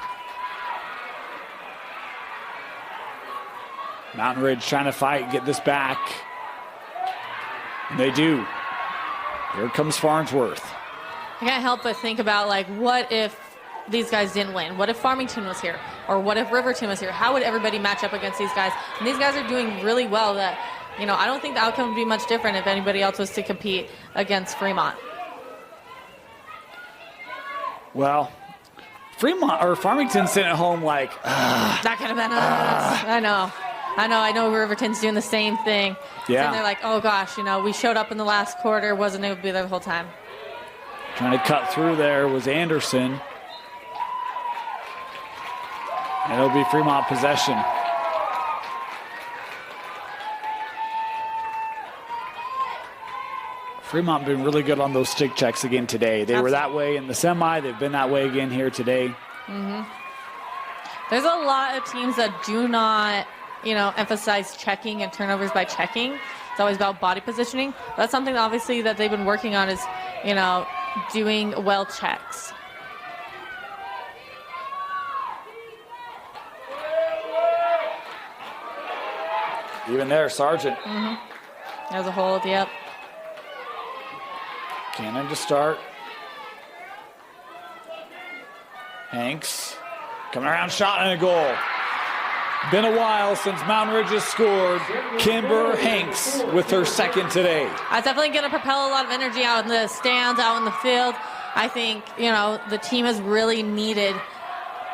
Mountain Ridge trying to fight, get this back. And they do. Here comes Farnsworth. I can't help but think about, like, what if these guys didn't win? What if Farmington was here? Or what if Riverton was here? How would everybody match up against these guys? And these guys are doing really well that, you know, I don't think the outcome would be much different if anybody else was to compete against Fremont. Well, Fremont or Farmington sitting at home like, that could have been us. I know Riverton's doing the same thing. Yeah. And they're like, oh gosh, you know, we showed up in the last quarter, wasn't able to be there the whole time. trying to cut through there was Anderson. And it'll be Fremont possession. Fremont been really good on those stick checks again today. They were that way in the semi. They've been that way again here today. There's a lot of teams that do not, you know, emphasize checking and turnovers by checking. It's always about body positioning. That's something obviously that they've been working on is, you know, doing well checks. Even there, Sargent. There's a hold, yep. Cannon to start. Hanks coming around, shot and a goal. Been a while since Mountain Ridge has scored. Kimber Hanks with her second today. That's definitely going to propel a lot of energy out in the stands, out in the field. I think, you know, the team has really needed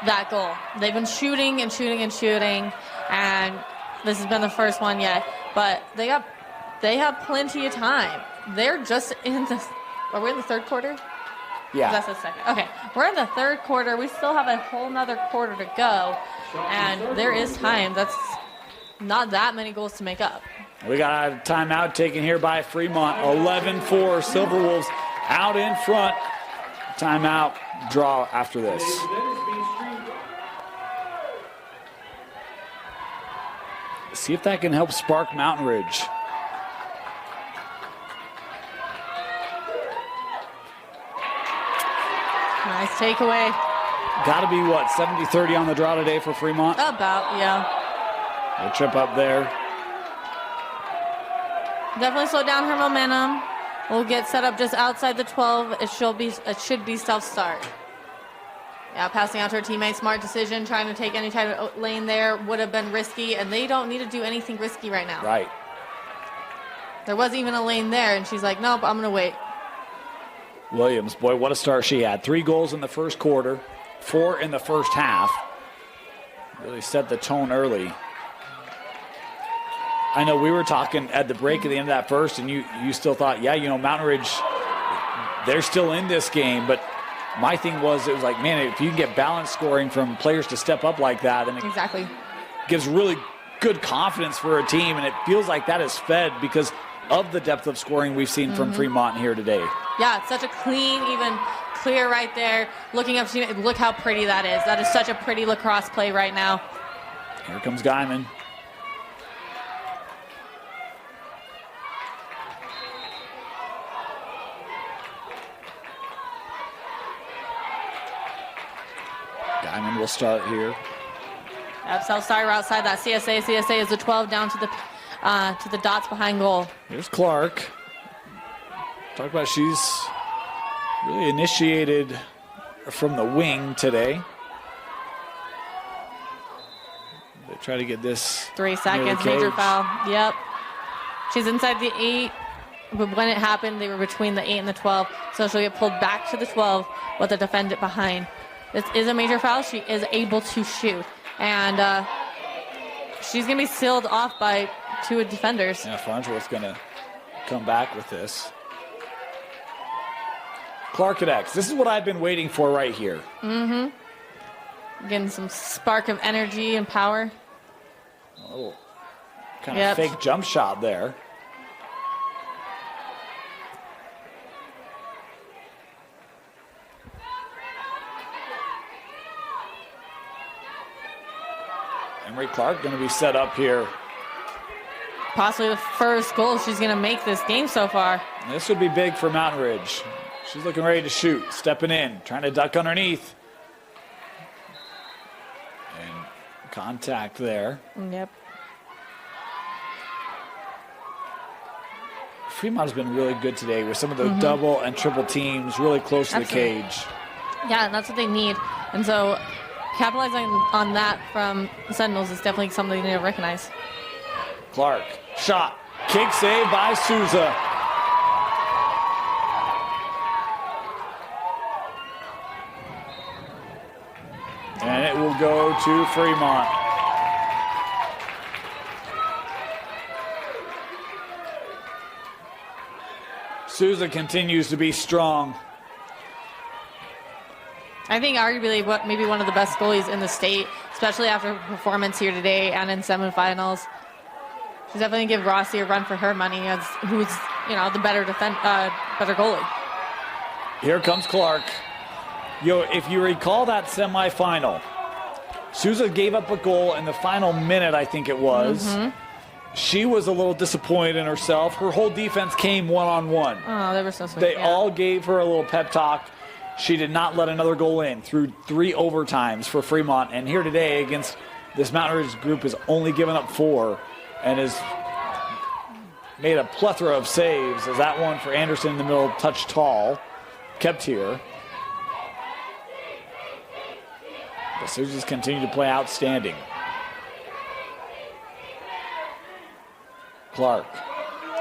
that goal. They've been shooting and shooting and shooting, and this has been the first one yet. But they have plenty of time. They're just in the. Are we in the third quarter? Yeah. That's the second. Okay, we're in the third quarter. We still have a whole nother quarter to go, and there is time. That's not that many goals to make up. We got a timeout taken here by Fremont. 11-4 Silverwolves out in front. Timeout draw after this. See if that can help spark Mountain Ridge. Nice takeaway. Got to be, what, 70-30 on the draw today for Fremont? About, yeah. A trip up there. Definitely slow down her momentum. We'll get set up just outside the 12. It should be self-start. Yeah, passing out to her teammate. Smart decision. Trying to take any type of lane there would have been risky, and they don't need to do anything risky right now. Right. There wasn't even a lane there, and she's like, nope, I'm going to wait. Williams, boy, what a start she had. 3 goals in the first quarter, 4 in the first half. Really set the tone early. I know we were talking at the break at the end of that first, and you still thought, yeah, you know, Mountain Ridge, they're still in this game. But my thing was, it was like, man, if you can get balanced scoring from players to step up like that, then it Exactly. gives really good confidence for a team, and it feels like that is fed because of the depth of scoring we've seen from Fremont here today. Yeah, it's such a clean, even clear right there. Looking up, look how pretty that is. That is such a pretty lacrosse play right now. Here comes Guyman. Guyman will start here. Yep, south side, right outside that CSA. CSA is the 12 down to the dots behind goal. Here's Clark. Talk about she's really initiated from the wing today. They try to get this 3 seconds, major foul. Yep. She's inside the 8, but when it happened, they were between the 8 and the 12, so she'll get pulled back to the 12 with the defendant behind. This is a major foul. She is able to shoot, and she's going to be sealed off by 2 defenders. Yeah, Farnsworth's going to come back with this. Clark at X. This is what I've been waiting for right here. Getting some spark of energy and power. A little kind of fake jump shot there. Emery Clark going to be set up here. Possibly the first goal she's going to make this game so far. This would be big for Mountain Ridge. She's looking ready to shoot, stepping in, trying to duck underneath. And contact there. Yep. Fremont has been really good today with some of the double and triple teams really close to the cage. Yeah, and that's what they need. And so capitalizing on that from the Sentinels is definitely something they need to recognize. Clark, shot, kick save by Souza. And it will go to Fremont. Souza continues to be strong. I think arguably maybe one of the best goalies in the state, especially after her performance here today and in semifinals. She's definitely give Rossi a run for her money as who's the better better goalie. Here comes Clark. If you recall that semifinal, Souza gave up a goal in the final minute, I think it was. She was a little disappointed in herself. Her whole defense came one-on-one. Oh, they were so sweet. They all gave her a little pep talk. She did not let another goal in through 3 overtimes for Fremont. And here today against this Mountain Ridge group has only given up 4 and has made a plethora of saves as that one for Anderson in the middle touched tall, kept here. The Souzas continue to play outstanding. Clark.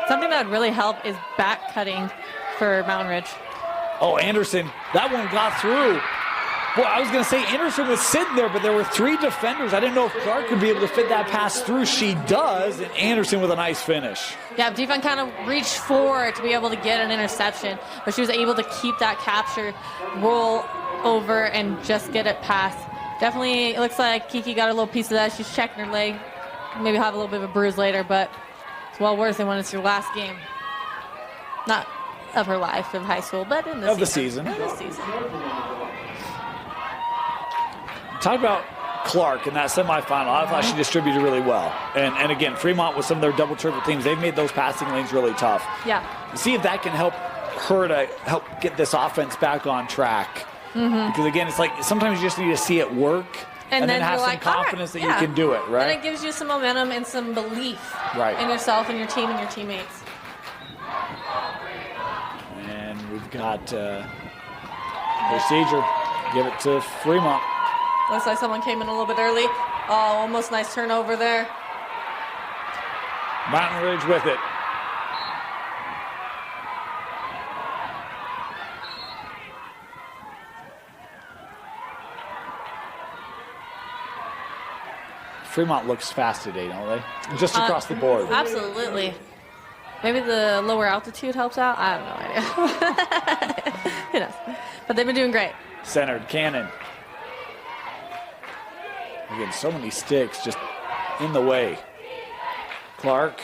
Something that would really help is back cutting for Mountain Ridge. Oh, Anderson, that one got through. Boy, I was going to say Anderson was sitting there, but there were 3 defenders. I didn't know if Clark would be able to fit that pass through. She does, and Anderson with a nice finish. Yeah, defense kind of reached forward to be able to get an interception, but she was able to keep that capture, roll over, and just get it past. Definitely, it looks like Kiki got a little piece of that. She's checking her leg. Maybe have a little bit of a bruise later, but it's well worth it when it's your last game. Not of her life, of high school, but in the season. Of the season. Talk about Clark in that semifinal. I thought she distributed really well. And again, Fremont with some of their double triple teams, they've made those passing lanes really tough. Yeah. See if that can help her to help get this offense back on track. Because again, it's like sometimes you just need to see it work and then have some confidence that you can do it, right? And it gives you some momentum and some belief in yourself and your team and your teammates. And we've got procedure. Give it to Fremont. Looks like someone came in a little bit early. Oh, almost nice turnover there. Mountain Ridge with it. Fremont looks fast today, don't they? Just across the board. Absolutely. Maybe the lower altitude helps out. I have no idea. Who knows? But they've been doing great. Centered, Cannon. Again, so many sticks just in the way. Clark.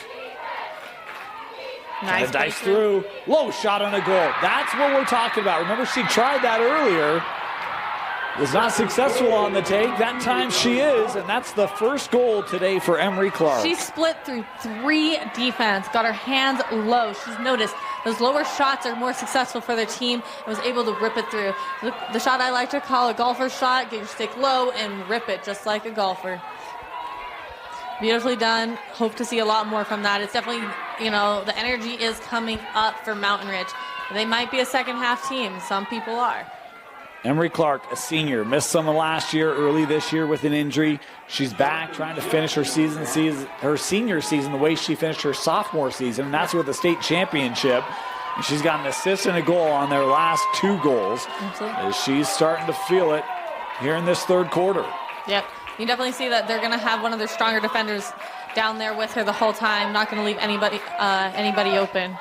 Nice dice through. Low shot on a goal. That's what we're talking about. Remember, she tried that earlier. Was not successful on the take. That time she is, and that's the first goal today for Emery Clark. She split through 3 defense, got her hands low. She's noticed those lower shots are more successful for their team and was able to rip it through. The shot I like to call a golfer shot, get your stick low and rip it just like a golfer. Beautifully done. Hope to see a lot more from that. It's definitely, the energy is coming up for Mountain Ridge. They might be a second half team. Some people are. Emery Clark, a senior, missed some of last year, early this year with an injury. She's back trying to finish her her senior season the way she finished her sophomore season, and that's with the state championship. And she's got an assist and a goal on their last 2 goals. Absolutely. As she's starting to feel it here in this third quarter. Yep. You definitely see that they're going to have one of their stronger defenders down there with her the whole time, not going to leave anybody open.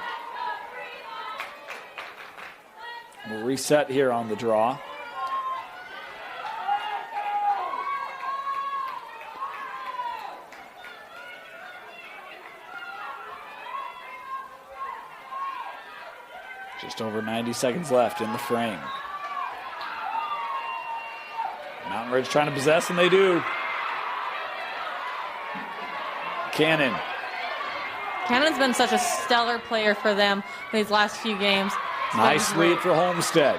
We'll reset here on the draw. Just over 90 seconds left in the frame. Mountain Ridge trying to possess, and they do. Cannon. Cannon's been such a stellar player for them these last few games. Nice lead for Homestead.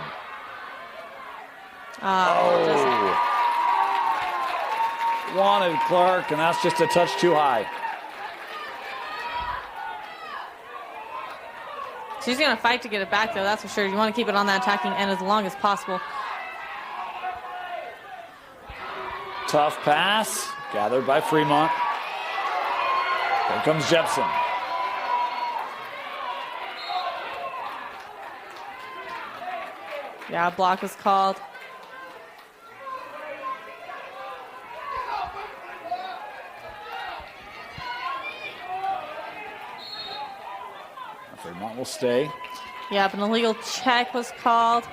Wanted Clark, and that's just a touch too high. She's going to fight to get it back, though, that's for sure. You want to keep it on that attacking end as long as possible. Tough pass, gathered by Fremont. Here comes Jepson. Yeah, block was called. Fremont will stay. Yep, an illegal check was called.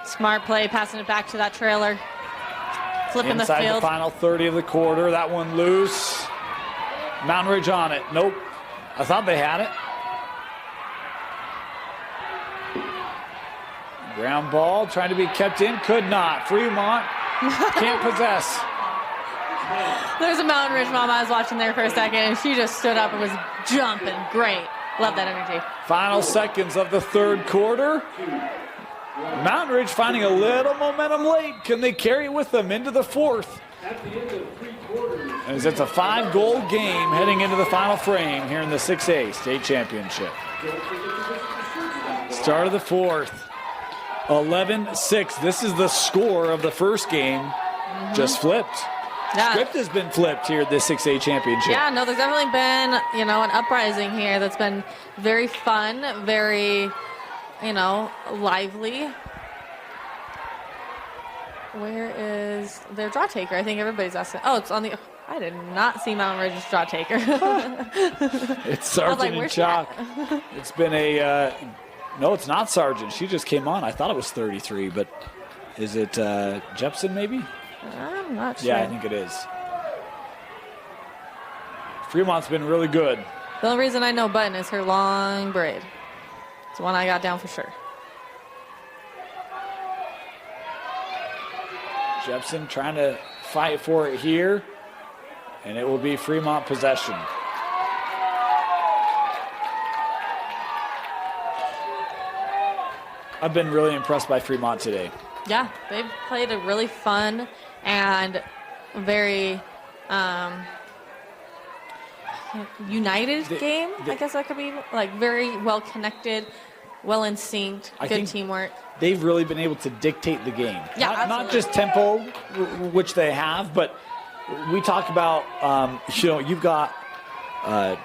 Smart play, passing it back to that trailer. Flipping the Inside field. the final 30 of the quarter. That one loose. Mountain Ridge on it. Nope. I thought they had it. Ground ball trying to be kept in. Could not. Fremont can't possess. There's a Mountain Ridge mom I was watching there for a second, and she just stood up and was jumping. Great. Love that energy. Final seconds of the third quarter. Mountain Ridge finding a little momentum late. Can they carry it with them into the fourth? As it's a 5-goal game heading into the final frame here in the 6A state championship. Start of the fourth. 11-6. This is the score of the first game. Just flipped. Yeah. Script has been flipped here at this 6A championship. Yeah, no, there's definitely been, an uprising here that's been very fun, very, lively. Where is their draw taker? I think everybody's asking. Oh, it's on the. I did not see Mountain Ridge's draw taker. It's Sargent and Chalk. It's been a. No, it's not Sargent. She just came on. I thought it was 33, but is it Jepson maybe? I'm not sure. Yeah, I think it is. Fremont's been really good. The only reason I know Button is her long braid. It's the one I got down for sure. Jepson trying to fight for it here, and it will be Fremont possession. I've been really impressed by Fremont today. Yeah, they've played a really fun and very united game. I guess that could be very well connected, well in sync, good teamwork. They've really been able to dictate the game. Yeah, not just tempo, which they have, but we talk about, you've got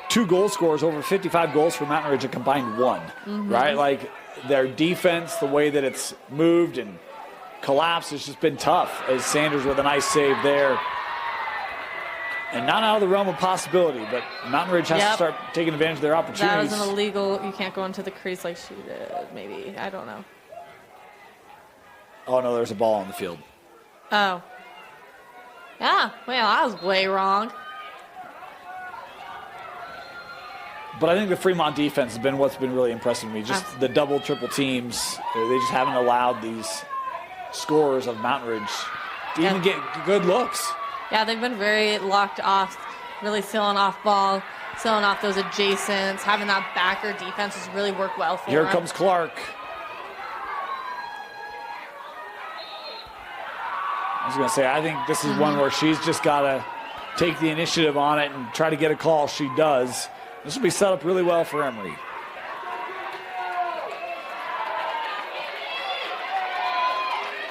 2 goal scorers, over 55 goals for Mountain Ridge, a combined 1, right? Like their defense, the way that it's moved and collapsed, has just been tough, as Sanders with a nice save there. And not out of the realm of possibility, but Mountain Ridge has to start taking advantage of their opportunities. That was an illegal, you can't go into the crease like she did, maybe. I don't know. Oh, no, there's a ball on the field. Oh. Yeah, well, I was way wrong. But I think the Fremont defense has been what's been really impressive to me. Just the double, triple teams. They just haven't allowed these scorers of Mountain Ridge to even get good looks. Yeah, they've been very locked off, really sealing off ball, sealing off those adjacents, having that backer defense has really worked well for them. Here comes Clark. I was going to say, I think this is one where she's just got to take the initiative on it and try to get a call. She does. This will be set up really well for Emory.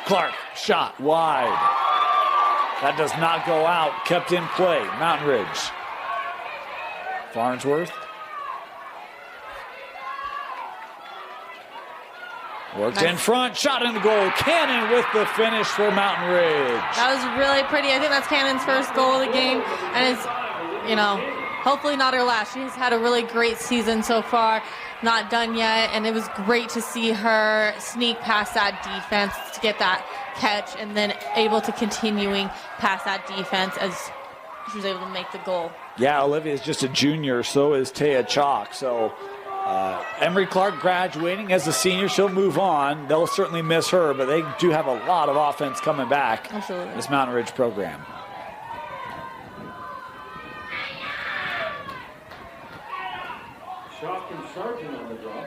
Clark, shot wide. That does not go out. Kept in play. Mountain Ridge. Farnsworth. Worked in front, shot in the goal. Cannon with the finish for Mountain Ridge. That was really pretty. I think that's Cannon's first goal of the game. And it's, hopefully not her last. She's had a really great season so far. Not done yet. And it was great to see her sneak past that defense to get that catch and then able to continuing past that defense as she was able to make the goal. Yeah, Olivia's just a junior, so is Taya Chalk. So Emery Clark graduating as a senior. She'll move on. They'll certainly miss her, but they do have a lot of offense coming back. Absolutely. This Mountain Ridge program. Shock and Sargent on the draw.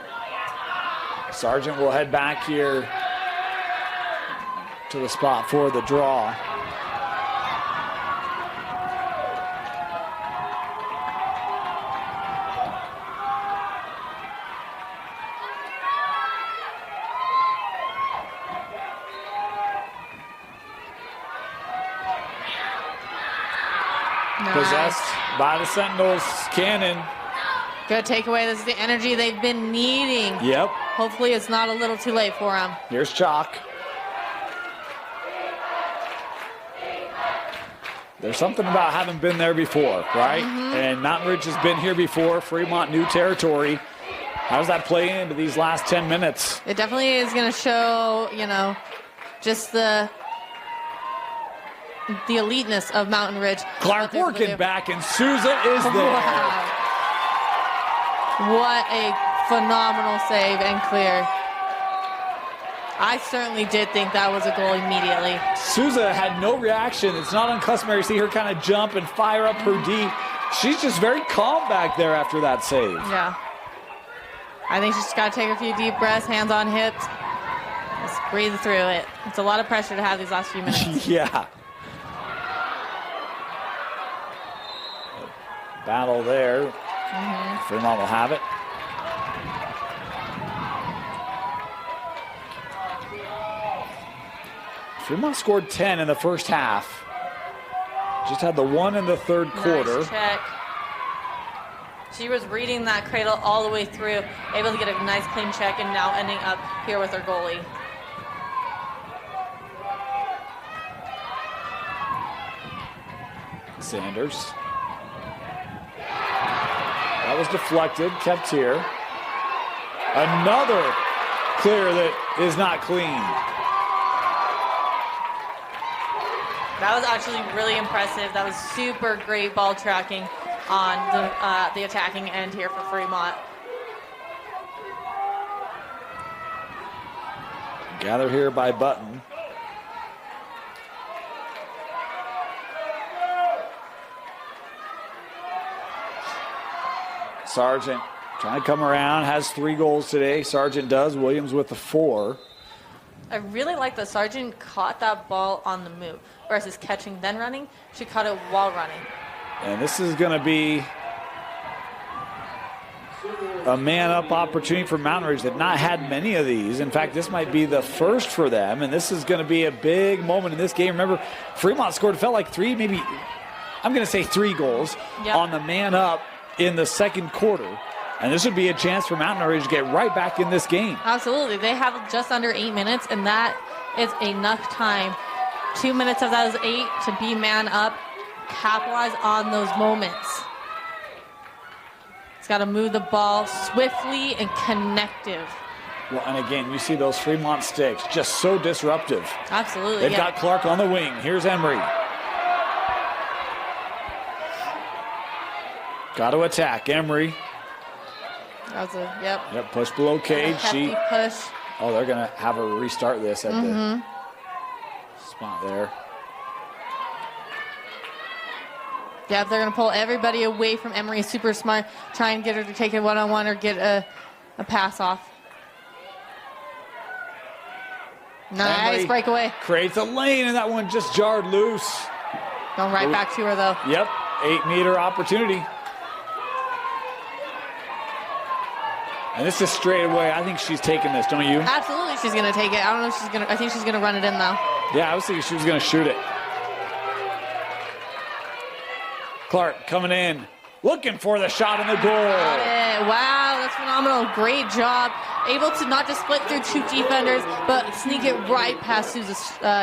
Sargent will head back here to the spot for the draw. Possessed by the Sentinels. Cannon. Good takeaway. This is the energy they've been needing. Yep. Hopefully it's not a little too late for them. Here's Chalk. There's something about having been there before, right? And Mountain Ridge has been here before. Fremont, new territory. How does that play into these last 10 minutes? It definitely is going to show, just the eliteness of Mountain Ridge. Clark working back, and Souza is there. Wow. What a phenomenal save and clear. I certainly did think that was a goal immediately. Souza had no reaction. It's not uncustomary to see her kind of jump and fire up her D. She's just very calm back there after that save. Yeah. I think she's just got to take a few deep breaths, hands on hips. Just breathe through it. It's a lot of pressure to have these last few minutes. Yeah. Battle there. Fremont will have it. Fremont scored 10 in the first half. Just had the one in the third quarter. Nice check. She was reading that cradle all the way through, able to get a nice clean check, and now ending up here with her goalie. Sanders. That was deflected, kept here. Another clear that is not clean. That was actually really impressive. That was super great ball tracking on the attacking end here for Fremont. Gather here by Button. Sargent trying to come around, has 3 goals today. Sargent does. Williams with the 4. I really like that Sargent caught that ball on the move versus catching then running. She caught it while running. And this is going to be a man-up opportunity for Mountain Ridge. They've not had many of these. In fact, this might be the first for them, and this is going to be a big moment in this game. Remember, Fremont scored, felt like 3 goals on the man-up in the second quarter. And this would be a chance for Mountain Ridge to get right back in this game. Absolutely. They have just under 8 minutes, and that is enough time. 2 minutes of that is 8 to be man up, capitalize on those moments. It's got to move the ball swiftly and connective. Well, and again, you see those Fremont sticks, just so disruptive. Absolutely. They've got Clark on the wing. Here's Emery. Got to attack, Emery. That was a, yep. Yep, push below cage. Hefty push. Oh, they're going to have her restart this at the spot there. Yeah, they're going to pull everybody away from Emery. Super smart. Try and get her to take it one-on-one or get a pass off. Nice Emery breakaway. Creates a lane, and that one just jarred loose. Going right back to her, though. Yep, 8-meter opportunity. And this is straight away. I think she's taking this, don't you? Absolutely, she's going to take it. I don't know if she's going to. I think she's going to run it in, though. Yeah, I was thinking she was going to shoot it. Clark coming in, looking for the shot in the goal. Got it. Wow, that's phenomenal. Great job. Able to not just split through 2 defenders, but sneak it right past Sousa's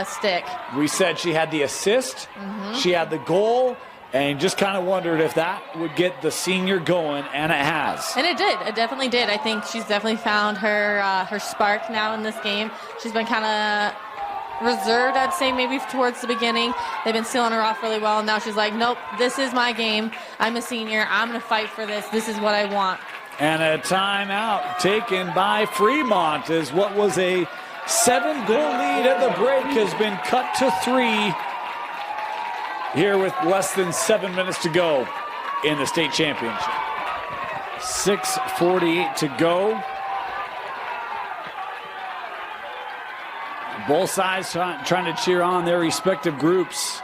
stick. We said she had the assist, she had the goal, and just kind of wondered if that would get the senior going, and it has. And it did. It definitely did. I think she's definitely found her her spark now in this game. She's been kind of reserved, I'd say, maybe towards the beginning. They've been sealing her off really well. And now she's like, nope, this is my game. I'm a senior. I'm going to fight for this. This is what I want. And a timeout taken by Fremont as what was a 7-goal lead at the break has been cut to 3 here with less than 7 minutes to go in the state championship. 6:48 to go. Both sides trying to cheer on their respective groups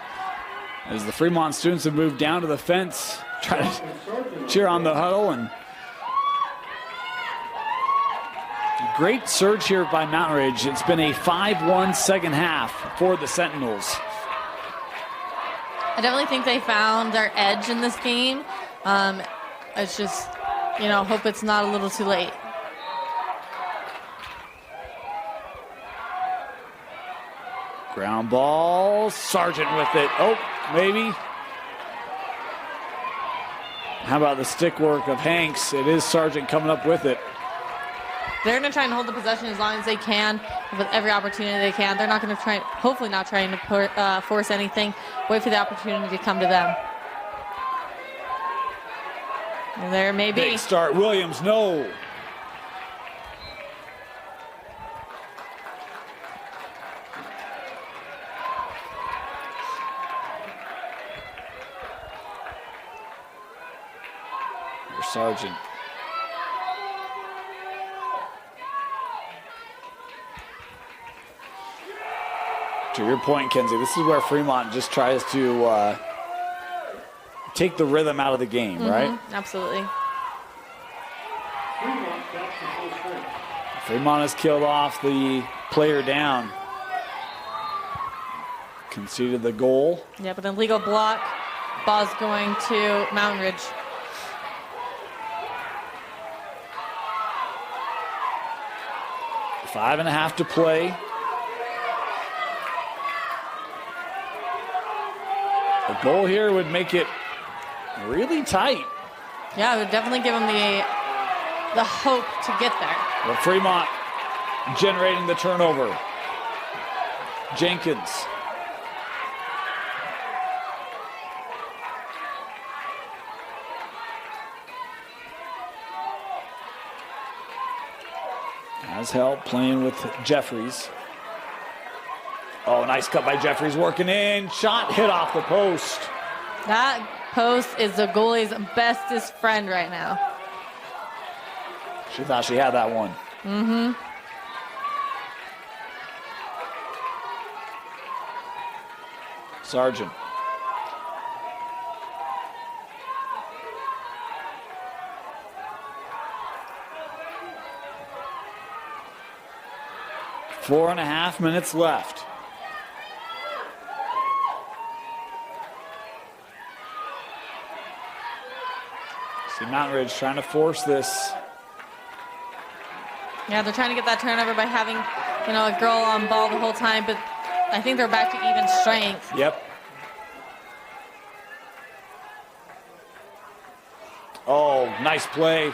as the Fremont students have moved down to the fence, trying to cheer on the huddle. And great surge here by Mountain Ridge. It's been a 5-1 second half for the Sentinels. I definitely think they found their edge in this game. It's just, hope it's not a little too late. Ground ball, Sargent with it. Oh, maybe. How about the stick work of Hanks? It is Sargent coming up with it. They're going to try and hold the possession as long as they can, with every opportunity they can. They're not going to hopefully not trying to force anything. Wait for the opportunity to come to them. And there may be. Big start, Williams, no. Sargent. To your point, Kenzie, this is where Fremont just tries to take the rhythm out of the game, right? Absolutely. Fremont has killed off the player down. Conceded the goal. Yeah, but an illegal block. Ball's going to Mountain Ridge. Five and a half to play. A goal here would make it really tight. Yeah, it would definitely give them the hope to get there. Well, Fremont generating the turnover. Jenkins. Has help playing with Jeffries. Oh, nice cut by Jeffries working in. Shot hit off the post. That post is the goalie's bestest friend right now. She thought she had that one. Sargent. Four and a half minutes left. See Mountain Ridge trying to force this. Yeah, they're trying to get that turnover by having, a girl on ball the whole time, but I think they're back to even strength. Yep. Oh, nice play.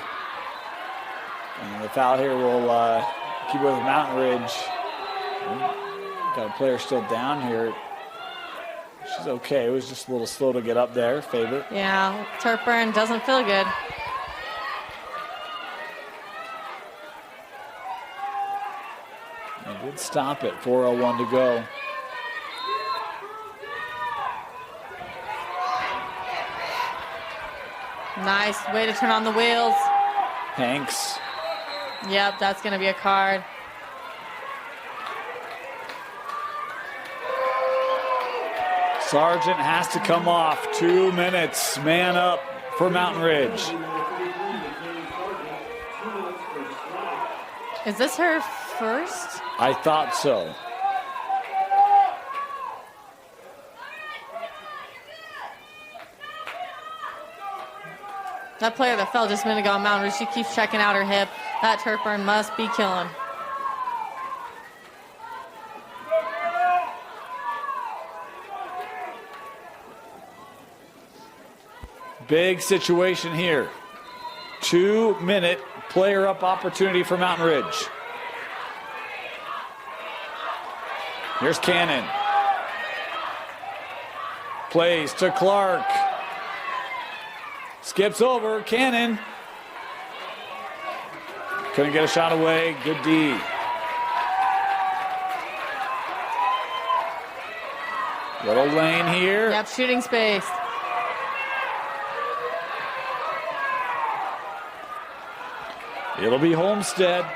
And the foul here will keep it with Mountain Ridge. Got a player still down here. She's okay. It was just a little slow to get up there. Favorite. Yeah, Turpin doesn't feel good. They did stop it. 4:01 to go. Nice way to turn on the wheels. Hanks. Yep, that's going to be a card. Sargent has to come off. 2 minutes. Man up for Mountain Ridge. Is this her first? I thought so. That player that fell just a minute ago on Mountain Ridge, she keeps checking out her hip. That Turpin must be killing. Big situation here. 2 minute player up opportunity for Mountain Ridge. Here's Cannon. Plays to Clark. Skips over. Cannon. Couldn't get a shot away. Good D. Little lane here. Yep, shooting space. It'll be Homestead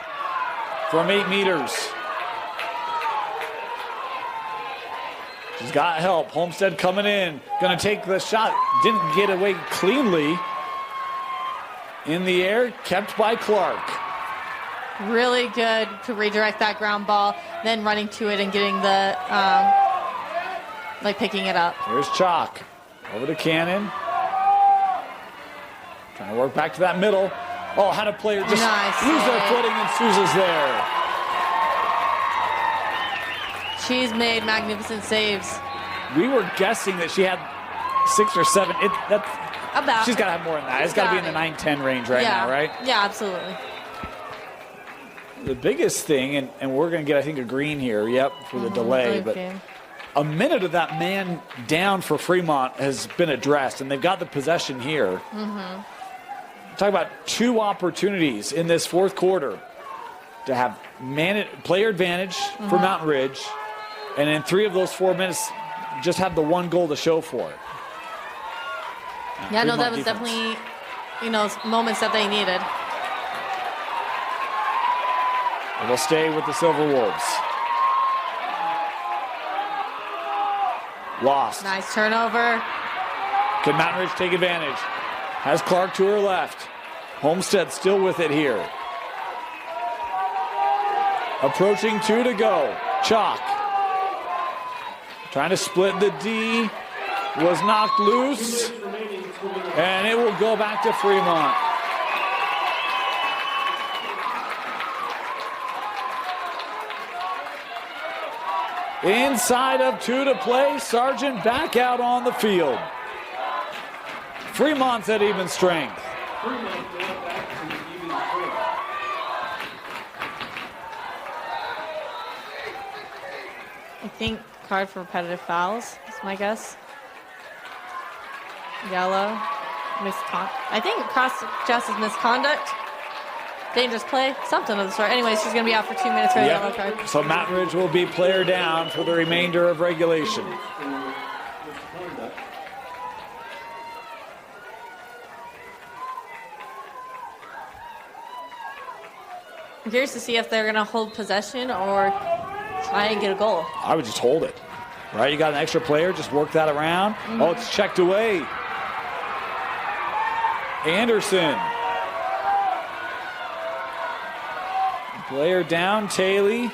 from 8 meters. She's got help. Homestead coming in. Gonna take the shot. Didn't get away cleanly. In the air, kept by Clark. Really good to redirect that ground ball, then running to it and getting the, picking it up. Here's Chalk. Over to Cannon. Trying to work back to that middle. Oh, had a player just lose their footing, and Souza's there. She's made magnificent saves. We were guessing that she had 6 or 7. She's got to have more than that. It's got to be in the 9-10 range now, right? Yeah, absolutely. The biggest thing, and we're going to get, I think, a green here, for the delay, but a minute of that man down for Fremont has been addressed, and they've got the possession here. Talk about 2 opportunities in this fourth quarter to have player advantage for Mountain Ridge, and in 3 of those 4 minutes, just have the 1 goal to show for it. Yeah, no, that was definitely, moments that they needed. It'll stay with the Silverwolves. Lost. Nice turnover. Can Mountain Ridge take advantage? Has Clark to her left. Homestead still with it here. Approaching 2 to go. Chalk. Trying to split the D. Was knocked loose. And it will go back to Fremont. Inside of 2 to play. Sargent back out on the field. Fremont's at even strength. I think card for repetitive fouls is my guess. Yellow. I think cross-justice misconduct. Dangerous play. Something of the sort. Anyways, she's going to be out for 2 minutes for the yellow card. So Mountain Ridge will be player down for the remainder of regulation. I'm curious to see if they're going to hold possession or try and get a goal. I would just hold it. Right, you got an extra player, just work that around. Oh, it's checked away. Anderson. Player down, Taylor.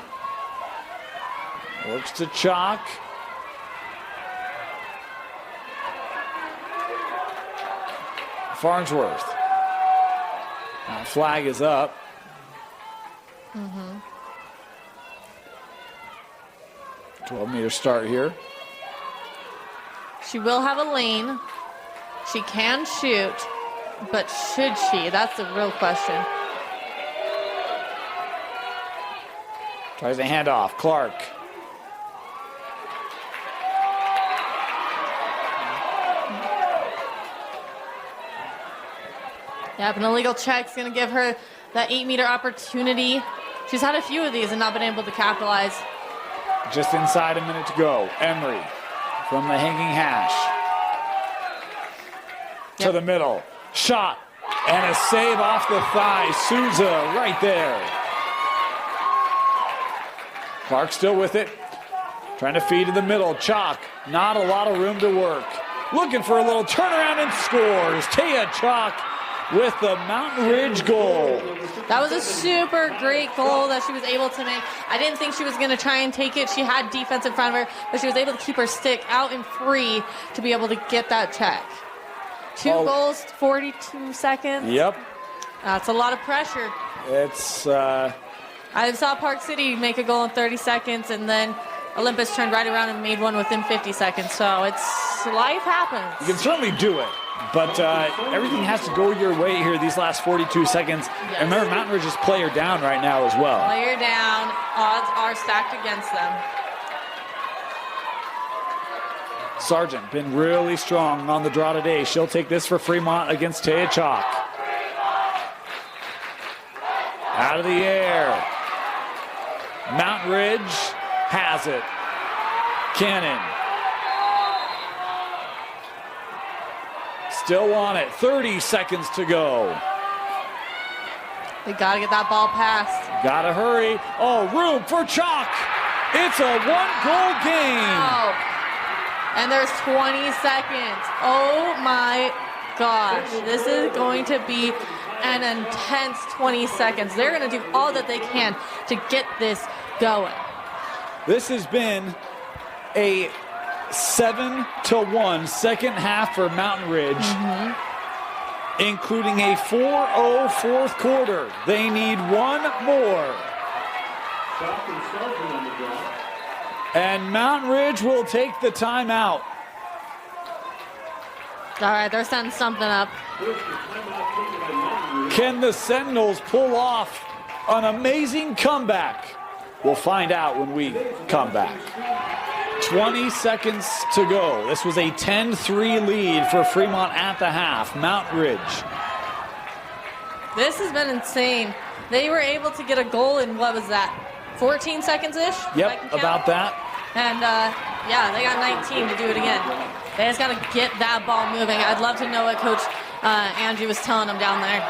Works to Chalk. Farnsworth. Now flag is up. 12-meter start here. She will have a lane. She can shoot, but should she? That's the real question. Tries to hand off. Clark. Yep, an illegal check's going to give her that 8-meter opportunity. She's had a few of these and not been able to capitalize. Just inside a minute to go. Emery from the hanging hash. To the middle. Shot. And a save off the thigh. Souza right there. Clark still with it. Trying to feed to the middle. Chalk. Not a lot of room to work. Looking for a little turnaround and scores. Taya Chalk with the Mountain Ridge goal. That was a super great goal that she was able to make. I didn't think she was going to try and take it. She had defense in front of her, but she was able to keep her stick out and free to be able to get that check. 2 goals, 42 seconds. Yep. That's a lot of pressure. It's... I saw Park City make a goal in 30 seconds, and then Olympus turned right around and made one within 50 seconds. So life happens. You can certainly do it, but everything has to go your way here these last 42 seconds. Yes. And remember, Mountain Ridge is player down right now as well. Player down. Odds are stacked against them. Sargent been really strong on the draw today. She'll take this for Fremont against Taya Chalk. Out of the air. Mountain Ridge has it. Cannon. Still on it. 30 seconds to go. They got to get that ball passed. Gotta hurry. Oh, room for Chalk. It's a one-goal game. Wow. And there's 20 seconds. Oh my gosh. This is going to be an intense 20 seconds. They're going to do all that they can to get this going. This has been a 7-1 second half for Mountain Ridge, including a 4-0 fourth quarter. They need one more. Chalk and Sargent on the draw. And Mountain Ridge will take the timeout. All right, they're setting something up. First, the timeout taken by Mountain Ridge. Can the Sentinels pull off an amazing comeback? We'll find out when we come back. 20 seconds to go. This was a 10-3 lead for Fremont at the half. Mountain Ridge. This has been insane. They were able to get a goal in, what was that, 14 seconds-ish? Yep, about that. And, yeah, they got 19 to do it again. They just got to get that ball moving. I'd love to know what Coach Angie was telling them down there.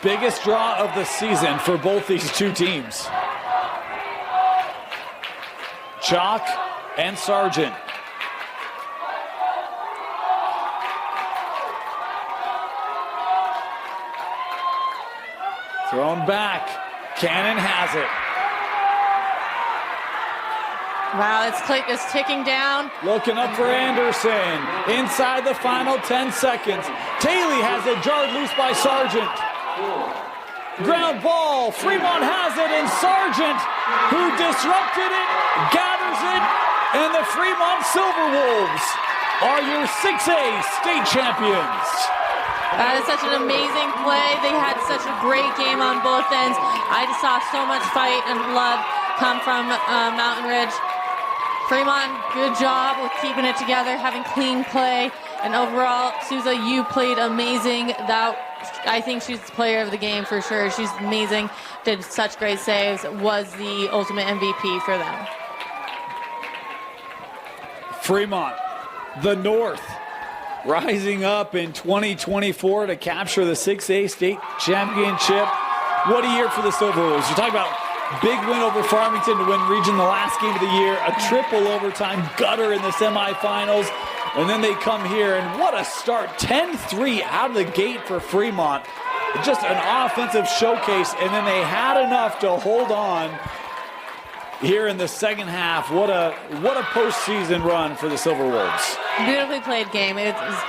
Biggest draw of the season for both these two teams. Chalk and Sargent. Thrown back. Cannon has it. Wow, it's ticking down. Looking up for Anderson. Inside the final 10 seconds. Taylor has it jarred loose by Sargent. Ground ball. Fremont has it, and Sargent, who disrupted it, gathers it, and the Fremont Silverwolves are your 6A state champions. That is such an amazing play. They had such a great game on both ends. I just saw so much fight and love come from Mountain Ridge. Fremont, good job with keeping it together, having clean play. And overall, Souza, you played amazing. I think she's the player of the game for sure. She's amazing, did such great saves, was the ultimate MVP for them. Fremont, the North, rising up in 2024 to capture the 6A state championship. What a year for the Silverwolves. You talk about big win over Farmington to win region the last game of the year, a triple overtime gutter in the semifinals, and then they come here, and what a start. 10-3 out of the gate for Fremont. Just an offensive showcase, and then they had enough to hold on here in the second half. What a postseason run for the Silverwolves. Beautifully played game. It was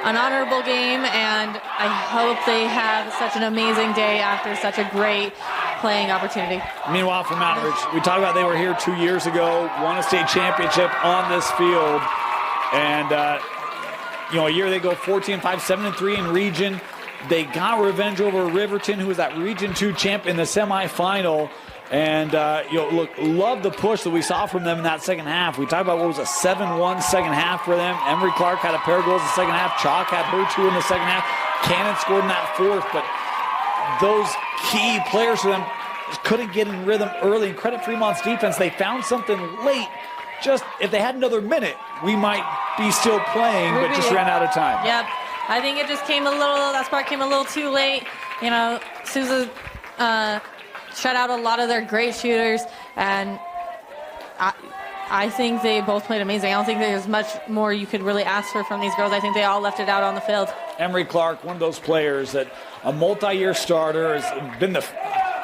an honorable game, and I hope they have such an amazing day after such a great playing opportunity. Meanwhile, for Mountain Ridge, we talked about they were here 2 years ago, won a state championship on this field, and a year they go 14-5, 7-3 in region. They got revenge over Riverton, who was that Region 2 champ in the semifinal. And, look, love the push that we saw from them in that second half. We talked about what was a 7-1 second half for them. Emery Clark had a pair of goals in the second half. Chalk had her two in the second half. Cannon scored in that fourth. But those key players for them couldn't get in rhythm early. And credit Fremont's defense. They found something late. Just, if they had another minute, we might be still playing, but just ran out of time. Yep. I think it just came that spark came a little too late. Souza shut out a lot of their great shooters, and I think they both played amazing. I don't think there's much more you could really ask for from these girls. I think they all left it out on the field. Emery Clark, one of those players that a multi-year starter, has been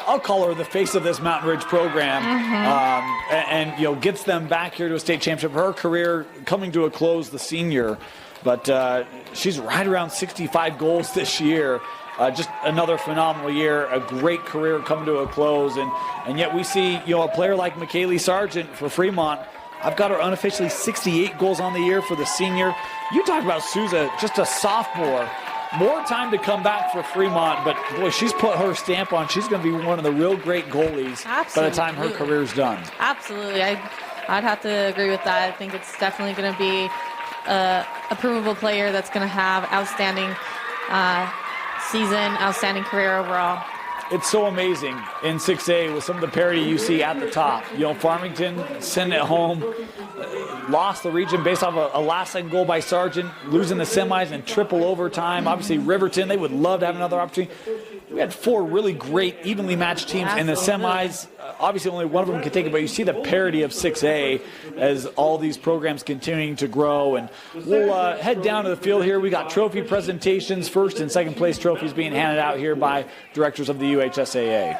I'll call her the face of this Mountain Ridge program, and gets them back here to a state championship. Her career coming to a close, the senior, but she's right around 65 goals this year. Just another phenomenal year, a great career coming to a close, and yet we see a player like McKaylee Sargent for Fremont. I've got her unofficially 68 goals on the year for the senior. You talk about Souza, just a sophomore. More time to come back for Fremont, but boy, she's put her stamp on. She's going to be one of the real great goalies by the time her career's done. Absolutely. I'd have to agree with that. I think it's definitely going to be a provable player that's going to have outstanding season, outstanding career overall. It's so amazing in 6A with some of the parity you see at the top. You know, Farmington sending it home, lost the region based off a last-second goal by Sargent, losing the semis in triple overtime. Obviously, Riverton, they would love to have another opportunity. We had 4 really great, evenly matched teams in the semis. Obviously, only one of them can take it, but you see the parity of 6A as all these programs continuing to grow. And we'll head down to the field here. We got trophy presentations, first and second place trophies being handed out here by directors of the UHSAA.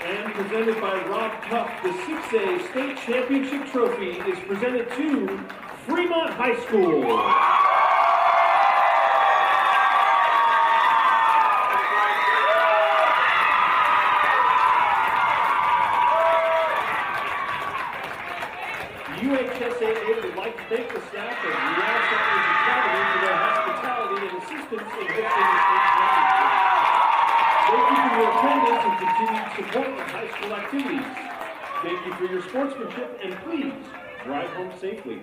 And presented by Rob Cup, the 6A State Championship Trophy is presented to Fremont High School. UHSAA would like to thank the staff of the Lacrosse Academy for their hospitality and assistance in hosting the state championship. Thank you for your attendance and continued support of high school activities. Thank you for your sportsmanship, and please drive home safely.